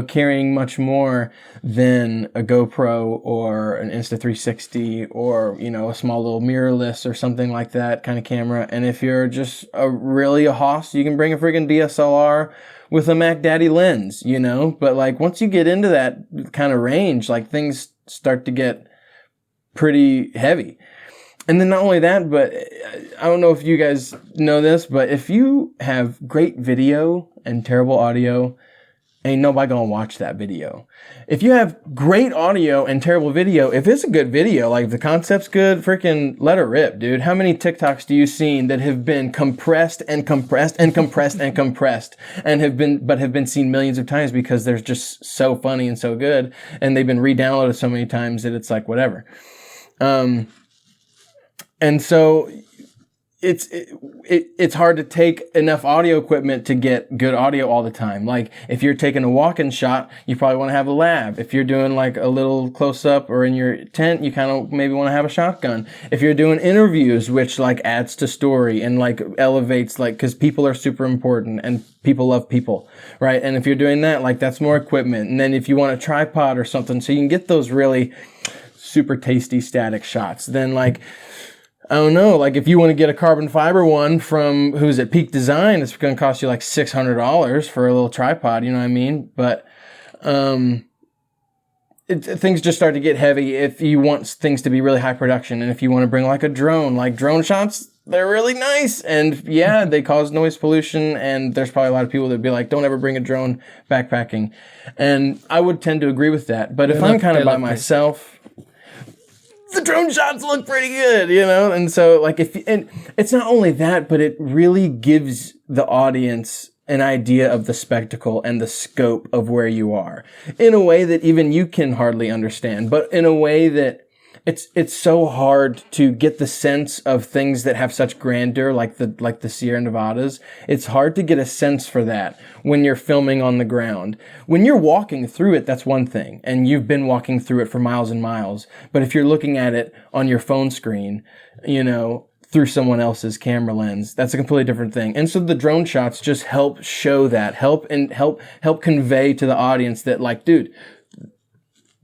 carrying much more than a GoPro or an Insta360 or, a small little mirrorless or something like that kind of camera. And if you're just really a hoss, you can bring a friggin' DSLR with a Mac Daddy lens, but like once you get into that kind of range, like things start to get pretty heavy. And then not only that, but I don't know if you guys know this, but if you have great video and terrible audio, ain't nobody gonna watch that video. If you have great audio and terrible video, if it's a good video, like if the concept's good, freaking let it rip, dude. How many TikToks do you seen that have been compressed and compressed and compressed and compressed and have been seen millions of times because they're just so funny and so good, and they've been re-downloaded so many times that it's like whatever. And so it's hard to take enough audio equipment to get good audio all the time. Like if you're taking a walk-in shot, you probably want to have a lav. If you're doing like a little close-up or in your tent, you kind of maybe want to have a shotgun. If you're doing interviews, which like adds to story and like elevates, like, because people are super important and people love people, right? And if you're doing that, like that's more equipment. And then if you want a tripod or something, so you can get those really super tasty static shots, then like, I don't know, like if you want to get a carbon fiber one from, Peak Design, it's going to cost you like $600 for a little tripod, you know what I mean? But things just start to get heavy if you want things to be really high production. And if you want to bring like a drone, like drone shots, they're really nice. And yeah, they cause noise pollution. And there's probably a lot of people that'd be like, don't ever bring a drone backpacking. And I would tend to agree with that. But if I'm kind of by myself, the drone shots look pretty good, And so like and it's not only that, but it really gives the audience an idea of the spectacle and the scope of where you are in a way that even you can hardly understand, but in a way that it's so hard to get the sense of things that have such grandeur, like the Sierra Nevadas. It's hard to get a sense for that when you're filming on the ground. When you're walking through it, that's one thing, and you've been walking through it for miles and miles. But if you're looking at it on your phone screen, through someone else's camera lens, that's a completely different thing. And so the drone shots just help show that, help convey to the audience that, like, dude,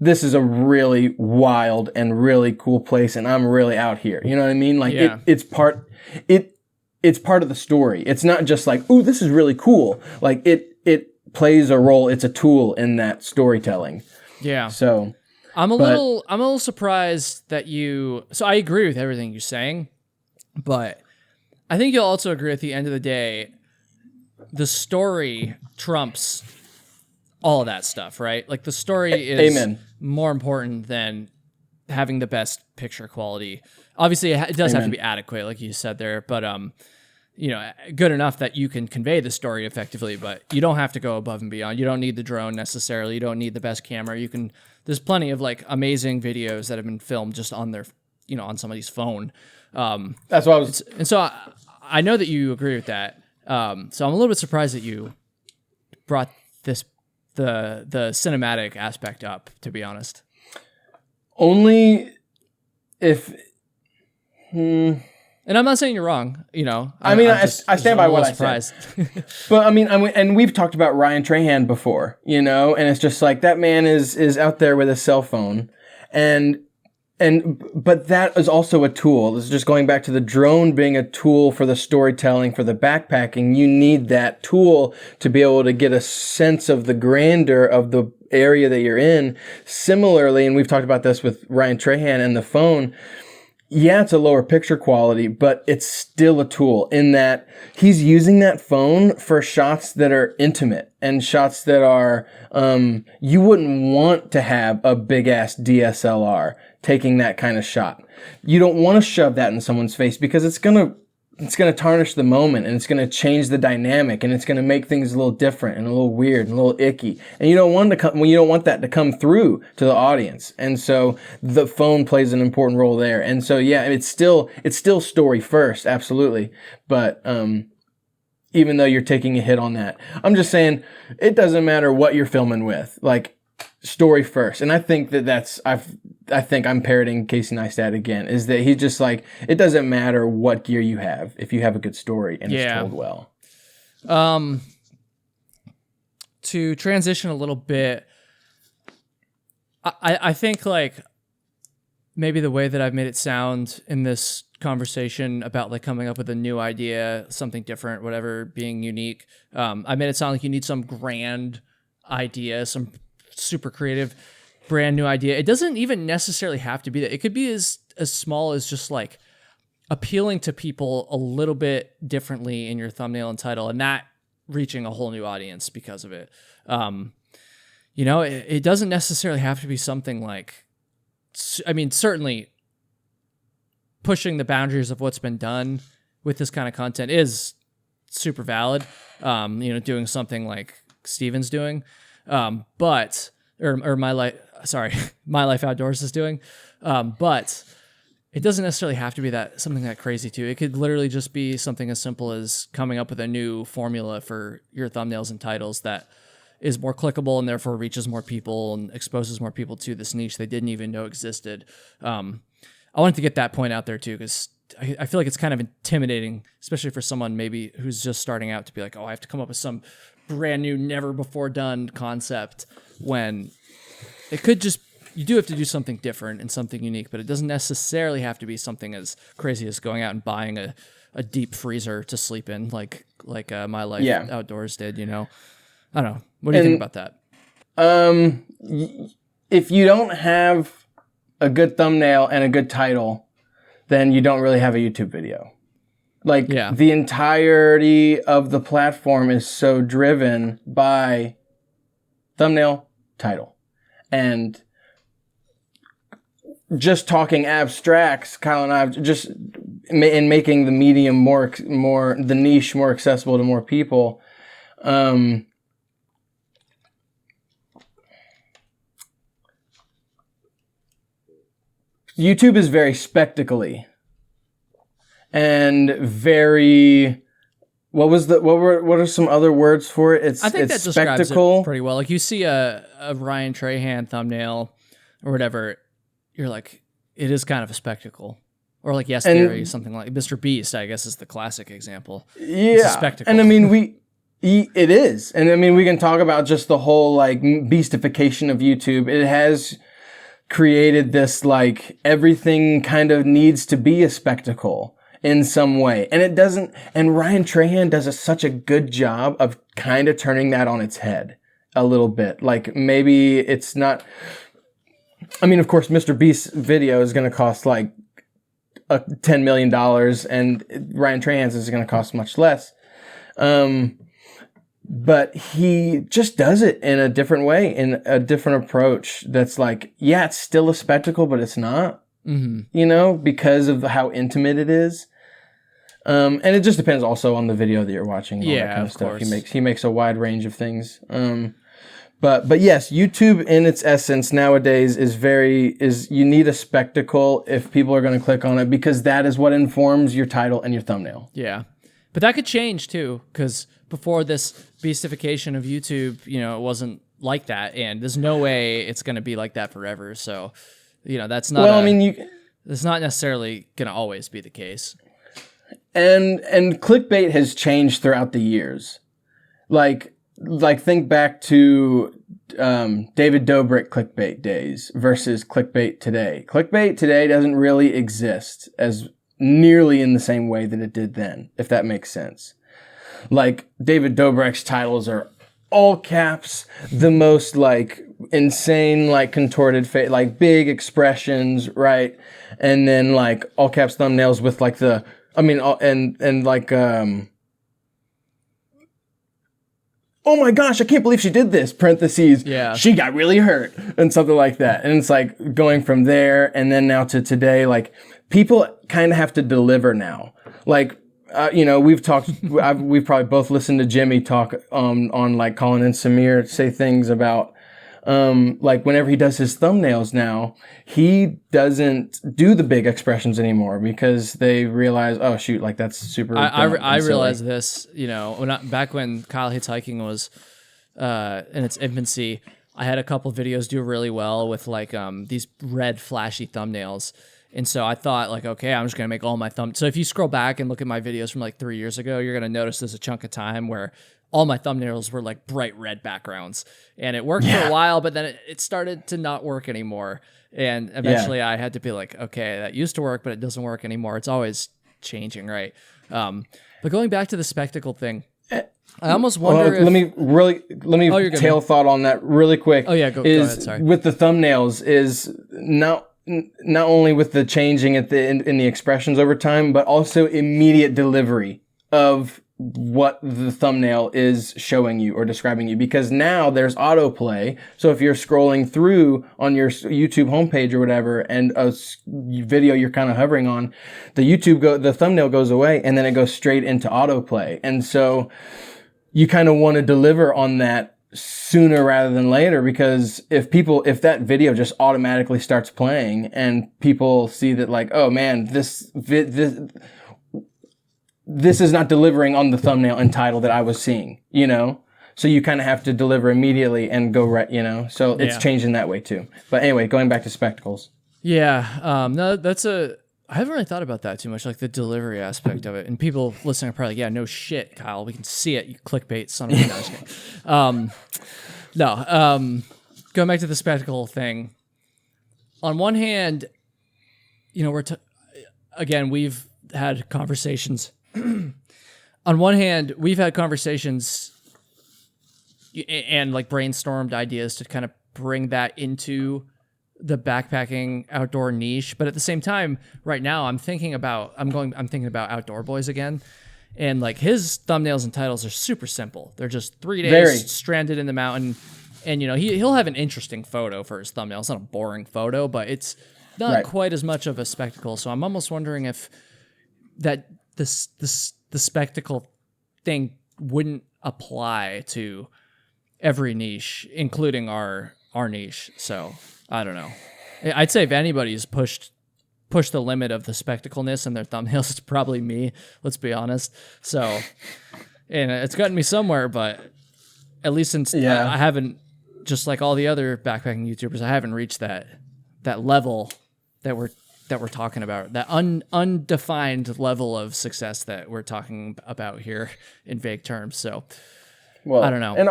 this is a really wild and really cool place, and I'm really out here. You know what I mean? Like it's part of the story. It's not just like, ooh, this is really cool. Like it plays a role. It's a tool in that storytelling. Yeah. So I'm a little surprised that so I agree with everything you're saying, but I think you'll also agree at the end of the day, the story trumps all of that stuff, right? Like the story is Amen. More important than having the best picture quality. Obviously, it does have to be adequate, like you said there, but good enough that you can convey the story effectively. But you don't have to go above and beyond. You don't need the drone necessarily. You don't need the best camera. There's plenty of like amazing videos that have been filmed just on their, on somebody's phone. That's what I was. And so I know that you agree with that. So I'm a little bit surprised that you brought the cinematic aspect up, to be honest. Only if and I'm not saying you're wrong, I stand by what I said. But and we've talked about Ryan Trahan before, and it's just like that man is out there with a cell phone, but that is also a tool. This is just going back to the drone being a tool for the storytelling, for the backpacking. You need that tool to be able to get a sense of the grandeur of the area that you're in. Similarly, and we've talked about this with Ryan Trahan and the phone, yeah, it's a lower picture quality, but it's still a tool in that he's using that phone for shots that are intimate and shots that are, you wouldn't want to have a big ass DSLR taking that kind of shot. You don't want to shove that in someone's face because it's going to tarnish the moment, and it's going to change the dynamic, and it's going to make things a little different and a little weird and a little icky. And you don't want that to come through to the audience. And so the phone plays an important role there. And so, yeah, it's still story first. Absolutely. But, even though you're taking a hit on that, I'm just saying it doesn't matter what you're filming with. Like, story first. And I think I think I'm parroting Casey Neistat again, is that he's just like, it doesn't matter what gear you have if you have a good story and it's told well. To transition a little bit, I think like maybe the way that I've made it sound in this conversation about like coming up with a new idea, something different, whatever, being unique. I made it sound like you need some grand idea, some super creative, brand new idea. It doesn't even necessarily have to be that. It could be as small as just like appealing to people a little bit differently in your thumbnail and title, and that reaching a whole new audience because of it. It doesn't necessarily have to be something like, I mean, certainly pushing the boundaries of what's been done with this kind of content is super valid. Doing something like Steven's doing, but My Life Outdoors is doing, but it doesn't necessarily have to be something that crazy too. It could literally just be something as simple as coming up with a new formula for your thumbnails and titles that is more clickable and therefore reaches more people and exposes more people to this niche they didn't even know existed. I wanted to get that point out there too, because I feel like it's kind of intimidating, especially for someone maybe who's just starting out, to be like, oh, I have to come up with some brand new, never before done concept, when it could just, you do have to do something different and something unique, but it doesn't necessarily have to be something as crazy as going out and buying a deep freezer to sleep in, like My Life Outdoors did, I don't know. What do you think about that? If you don't have a good thumbnail and a good title, then you don't really have a YouTube video. The entirety of the platform is so driven by thumbnail, title. And just talking abstracts, Kyle and I have just in making the medium more the niche more accessible to more people. YouTube is very spectacle-y and very, what are some other words for it? I think that describes it pretty well. Like you see a Ryan Trahan thumbnail or whatever, you're like, it is kind of a spectacle. Or like Yes Theory, something like Mr. Beast, I guess is the classic example. Yeah. It's a spectacle. And I mean, it is. And I mean, we can talk about just the whole like beastification of YouTube. It has created this like everything kind of needs to be a spectacle in some way. And it doesn't, and Ryan Trahan does such a good job of kind of turning that on its head a little bit. Like maybe it's not, I mean, of course, Mr. Beast's video is going to cost like $10 million and Ryan Trahan's is going to cost much less. But he just does it in a different way, in a different approach that's like, yeah, it's still a spectacle, but it's not, because of how intimate it is. And it just depends also on the video that you're watching and all that kind of stuff. Course. He makes a wide range of things. But yes, YouTube in its essence nowadays is you need a spectacle if people are going to click on it, because that is what informs your title and your thumbnail. Yeah. But that could change too, because before this beastification of YouTube, it wasn't like that, and there's no way it's going to be like that forever. So, that's not. Well, it's not necessarily going to always be the case. And clickbait has changed throughout the years. Like think back to David Dobrik clickbait days versus clickbait today. Clickbait today doesn't really exist as nearly in the same way that it did then, if that makes sense. Like David Dobrik's titles are all caps, the most like insane, like contorted face, like big expressions, right? And then like all caps thumbnails with like oh my gosh, I can't believe she did this, parentheses, she got really hurt, and something like that. And it's like going from there and then now to today, like people kind of have to deliver now. Like, we've probably both listened to Jimmy talk on like Colin and Samir say things about like whenever he does his thumbnails now, he doesn't do the big expressions anymore because they realize, oh shoot, like that's super. I realized this, back when Kyle Hitchhiking was in its infancy, I had a couple videos do really well with like these red flashy thumbnails. And so I thought like, okay, I'm just going to make all my So if you scroll back and look at my videos from like 3 years ago, you're going to notice there's a chunk of time where all my thumbnails were like bright red backgrounds, and it worked for a while, but then it started to not work anymore. And eventually I had to be like, okay, that used to work, but it doesn't work anymore. It's always changing. Right. But going back to the spectacle thing, I almost wonder if... Let me tail thought on that really quick. Oh yeah, go ahead. Sorry. With the thumbnails is not only with the changing in the expressions over time, but also immediate delivery of what the thumbnail is showing you or describing you, because now there's autoplay. So if you're scrolling through on your YouTube homepage or whatever, and a video you're kind of hovering on, the thumbnail goes away and then it goes straight into autoplay. And so you kind of want to deliver on that sooner rather than later, because if that video just automatically starts playing and people see that like, oh man, this is not delivering on the thumbnail and title that I was seeing, you know? So you kind of have to deliver immediately and go right, you know? So it's changing that way too. But anyway, going back to spectacles. Yeah. No, I haven't really thought about that too much, like the delivery aspect of it. And people listening are probably like, yeah, no shit, Kyle. We can see it. You clickbait, son of a No. Going back to the spectacle thing. On one hand, you know, again, we've had conversations. On one hand, we've had conversations and like brainstormed ideas to kind of bring that into the backpacking outdoor niche. But at the same time, right now I'm thinking about Outdoor Boys again. And like his thumbnails and titles are super simple. They're just 3 days stranded in the mountain. And you know, he'll have an interesting photo for his thumbnail. It's not a boring photo, but it's not quite as much of a spectacle. So I'm almost wondering if that the spectacle thing wouldn't apply to every niche, including our niche. So I don't know. I'd say if anybody's pushed the limit of the spectacleness in their thumbnails, it's probably me. Let's be honest. So, and it's gotten me somewhere, but at least since I haven't, just like all the other backpacking YouTubers, I haven't reached that level that we're talking about, that undefined level of success that we're talking about here in vague terms. So, well, I don't know. And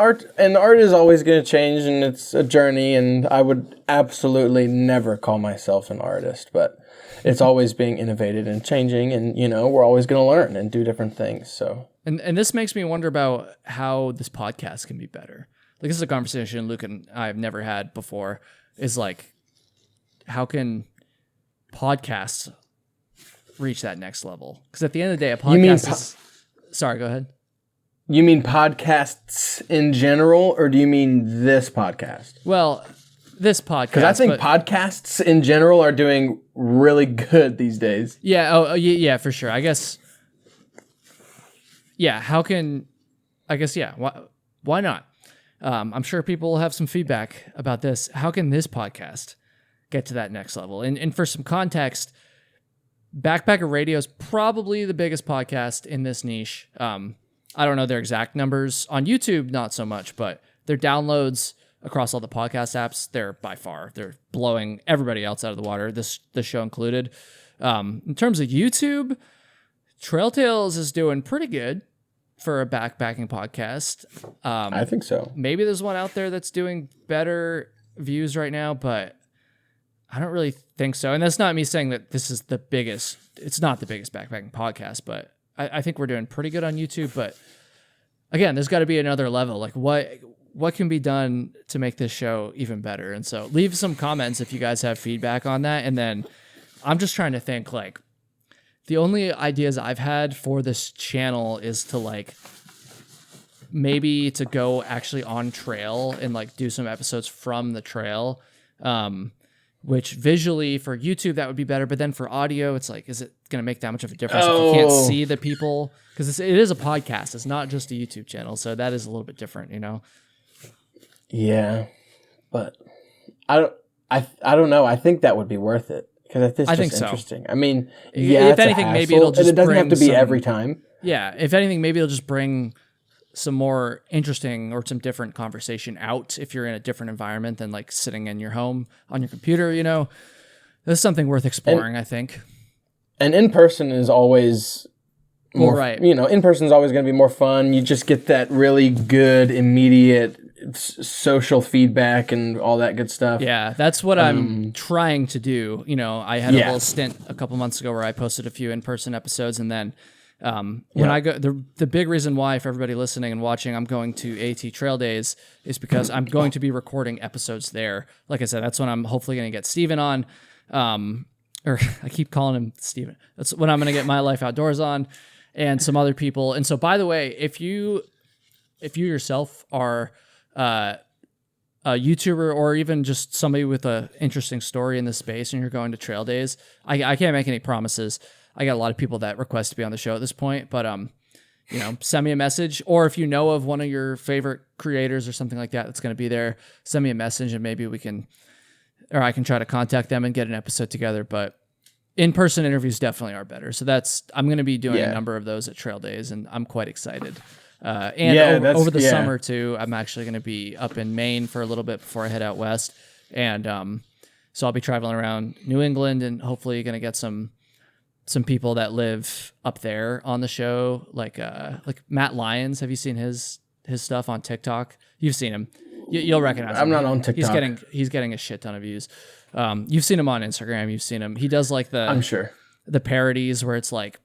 art is always going to change, and it's a journey. And I would absolutely never call myself an artist, but it's always being innovated and changing. And you know, we're always going to learn and do different things. So, and this makes me wonder about how this podcast can be better. Like, this is a conversation Luke and I have never had before. Is like, how can podcasts reach that next level? Because at the end of the day, a podcast sorry, go ahead. You mean podcasts in general, or do you mean this podcast? Well, this podcast. Because I think podcasts in general are doing really good these days. Yeah. Yeah, for sure. I guess. Yeah. Why not? I'm sure people will have some feedback about this. How can this podcast get to that next level? And for some context, Backpacker Radio is probably the biggest podcast in this niche. I don't know their exact numbers. On YouTube, not so much, but their downloads across all the podcast apps, they're blowing everybody else out of the water, this show included. In terms of YouTube, Trail Tales is doing pretty good for a backpacking podcast. I think so. Maybe there's one out there that's doing better views right now, but I don't really think so. And that's not me saying that this is the biggest. It's not the biggest backpacking podcast, but I think we're doing pretty good on YouTube. But again, there's got to be another level. Like what can be done to make this show even better? And so leave some comments if you guys have feedback on that. And then I'm just trying to think, like, the only ideas I've had for this channel is to like maybe to go actually on trail and like do some episodes from the trail. Which visually for YouTube, that would be better. But then for audio, it's like, is it going to make that much of a difference if you can't see the people? Because it is a podcast. It's not just a YouTube channel. So that is a little bit different, you know? Yeah. But I don't know. I think that would be worth it. Because I think it's interesting. So. I mean, yeah, if anything, maybe it'll just it doesn't have to be every time. Yeah. If anything, maybe it'll just bring some more interesting or some different conversation out if you're in a different environment than like sitting in your home on your computer, that's something worth exploring, I think. And in person is always more, right. In person is always going to be more fun. You just get that really good, immediate social feedback and all that good stuff. Yeah, that's what I'm trying to do. I had a little stint a couple months ago where I posted a few in-person episodes, and then when I go, the big reason why, for everybody listening and watching, I'm going to AT Trail Days is because I'm going to be recording episodes there. Like I said, that's when I'm hopefully going to get Steven on, or I keep calling him Steven. That's when I'm going to get My Life Outdoors on, and some other people. And so, by the way, if you yourself are a YouTuber or even just somebody with an interesting story in this space and you're going to trail days, I can't make any promises. I got a lot of people that request to be on the show at this point, but send me a message, or if you know of one of your favorite creators or something like that that's going to be there, send me a message and maybe I can try to contact them and get an episode together. But in-person interviews definitely are better. So I'm going to be doing a number of those at trail days, and I'm quite excited. Over the summer too, I'm actually going to be up in Maine for a little bit before I head out west. And so I'll be traveling around New England and hopefully going to get some people that live up there on the show, like Matt Lyons. Have you seen his stuff on TikTok? You've seen him. You'll recognize him. I'm not on TikTok. He's getting a shit ton of views. You've seen him on Instagram. You've seen him. He does like I'm sure the parodies where it's like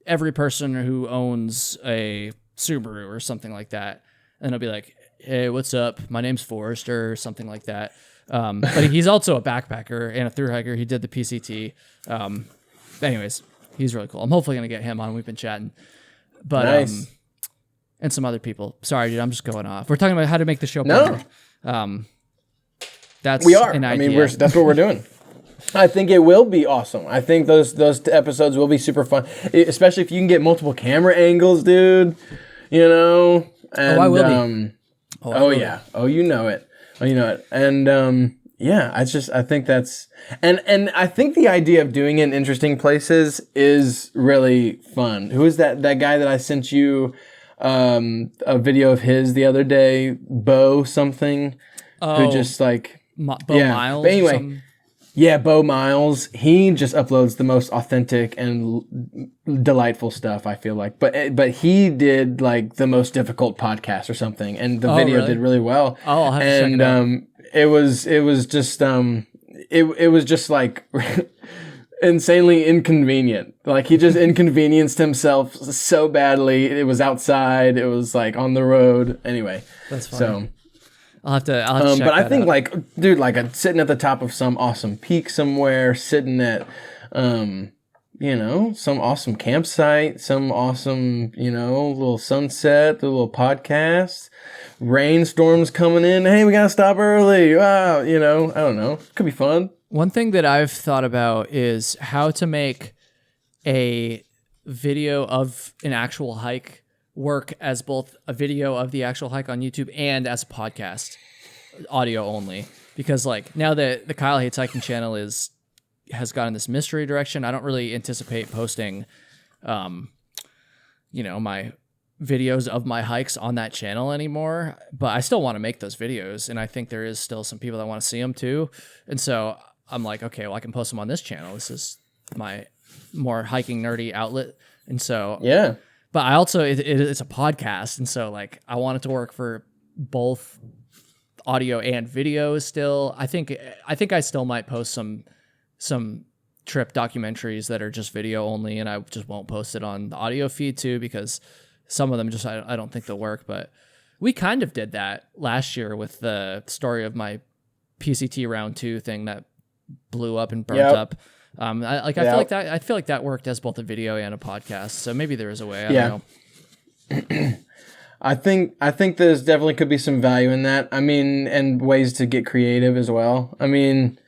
every person who owns a Subaru or something like that, and he'll be like, "Hey, what's up? My name's Forrester," or something like that. But he's also a backpacker and a thru hiker. He did the PCT. Anyways, he's really cool. I'm hopefully gonna get him on. We've been chatting, but nice. And some other people. Sorry, dude, I'm just going off. We're talking about how to make the show better. That's we are. An idea. I mean, that's what we're doing. I think it will be awesome. I think those episodes will be super fun, especially if you can get multiple camera angles, dude. And, I will be. Yeah. You know it. And I think that's and I think the idea of doing it in interesting places is really fun. Who is that guy that I sent you a video of his the other day, Bo something, who just like Bo Miles. But anyway, Bo Miles. He just uploads the most authentic and delightful stuff, I feel like. But he did like the most difficult podcast or something, and the video did really well. Oh, I'll have to check it out. It was just like insanely inconvenient. Like he just inconvenienced himself so badly. It was outside. It was like on the road. Anyway, that's funny. So I'll have to check but I think out. like, dude, like sitting at the top of some awesome peak somewhere, sitting at, some awesome campsite, some awesome, little sunset, a little podcast, rainstorms coming in. Hey, we gotta stop early. Wow, I don't know. Could be fun. One thing that I've thought about is how to make a video of an actual hike work as both a video of the actual hike on YouTube and as a podcast, audio only. Because like now that the Kyle Hates Hiking channel has gone in this mystery direction, I don't really anticipate posting, my videos of my hikes on that channel anymore. But I still want to make those videos, and I think there is still some people that want to see them too. And so I'm like, okay, well, I can post them on this channel. This is my more hiking nerdy outlet. And so yeah. But I also it's a podcast, and so like I want it to work for both audio and video. Still, I think I still might post some trip documentaries that are just video only, and I just won't post it on the audio feed too, because some of them just I don't think they'll work. But we kind of did that last year with the story of my PCT round 2 thing that blew up and burnt up. I feel like that worked as both a video and a podcast. So maybe there is a way. I don't know. I think there's definitely could be some value in that. I mean, and ways to get creative as well. I mean,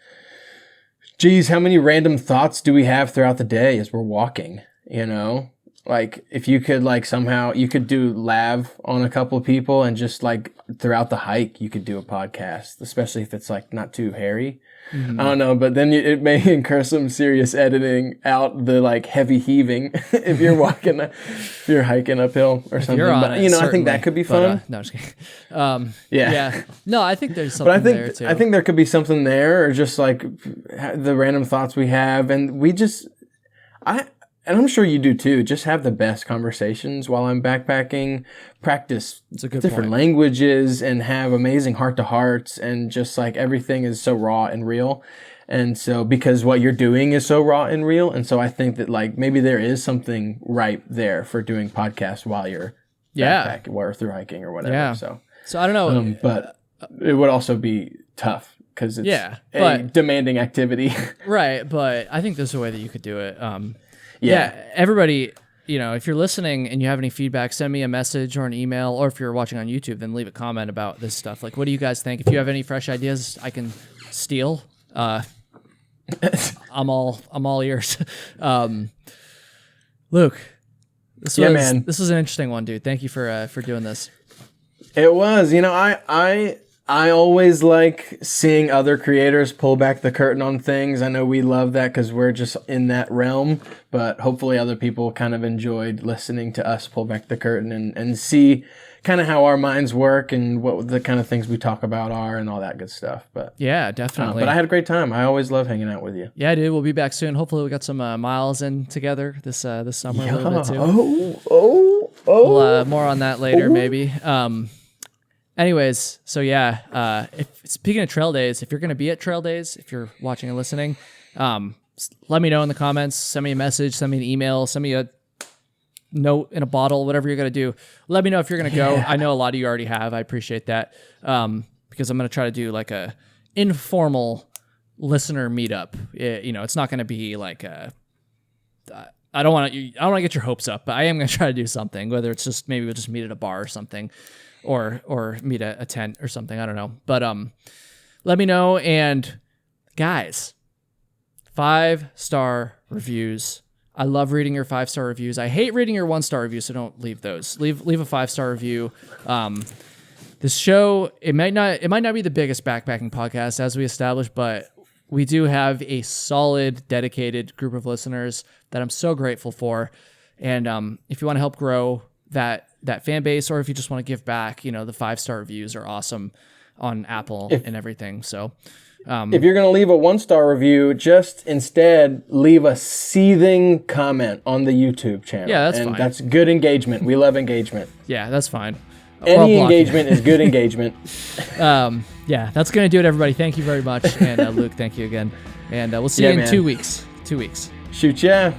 geez, how many random thoughts do we have throughout the day as we're walking? Like if you could like somehow you could do lav on a couple of people and just like throughout the hike you could do a podcast, especially if it's like not too hairy. I don't know, but then it may incur some serious editing out the like heavy heaving if you're hiking uphill or something. But I think that could be fun. No, just kidding. Yeah. No, I think there's But something there too. I think there could be something there, or just like the random thoughts we have, and and I'm sure you do too. Just have the best conversations while I'm backpacking, practice different languages, and have amazing heart-to-hearts, and just like everything is so raw and real. And so because what you're doing is so raw and real, and so I think that like maybe there is something right there for doing podcasts while you're backpacking or through hiking or whatever. Yeah. So I don't know, but it would also be tough because it's a demanding activity. Right, but I think there's a way that you could do it. Everybody, if you're listening and you have any feedback, send me a message or an email, or if you're watching on YouTube, then leave a comment about this stuff. Like, what do you guys think? If you have any fresh ideas, I can steal. I'm all ears. Luke, this was an interesting one, dude. Thank you for doing this. It was, I always like seeing other creators pull back the curtain on things. I know we love that because we're just in that realm, but hopefully other people kind of enjoyed listening to us pull back the curtain and see kind of how our minds work and what the kind of things we talk about are and all that good stuff. But yeah, definitely. But I had a great time. I always love hanging out with you. Yeah, dude. We'll be back soon. Hopefully we got some miles in together this summer a little bit too. More on that later, maybe. Anyways, so speaking of trail days, if you're going to be at trail days, if you're watching and listening, let me know in the comments, send me a message, send me an email, send me a note in a bottle, whatever you're going to do. Let me know if you're going to go. I know a lot of you already have. I appreciate that. Because I'm going to try to do like a informal listener meetup. It's not going to be like I don't want to get your hopes up, but I am going to try to do something, whether it's just maybe we'll just meet at a bar or something. Or meet at a tent or something. I don't know. But let me know. And guys, 5-star reviews. I love reading your 5-star reviews. I hate reading your 1-star reviews, so don't leave those. Leave a 5-star review. This show, it might not be the biggest backpacking podcast as we established, but we do have a solid, dedicated group of listeners that I'm so grateful for. And if you want to help grow that fan base, or if you just want to give back, the 5-star reviews are awesome on Apple and everything. So if you're going to leave a 1-star review, just instead leave a seething comment on the YouTube channel. Yeah, that's fine. That's good engagement. We love engagement. Yeah, that's fine. Any engagement is good engagement. That's going to do it, everybody. Thank you very much. And Luke, thank you again. And we'll see you in 2 weeks. 2 weeks. Shoot ya.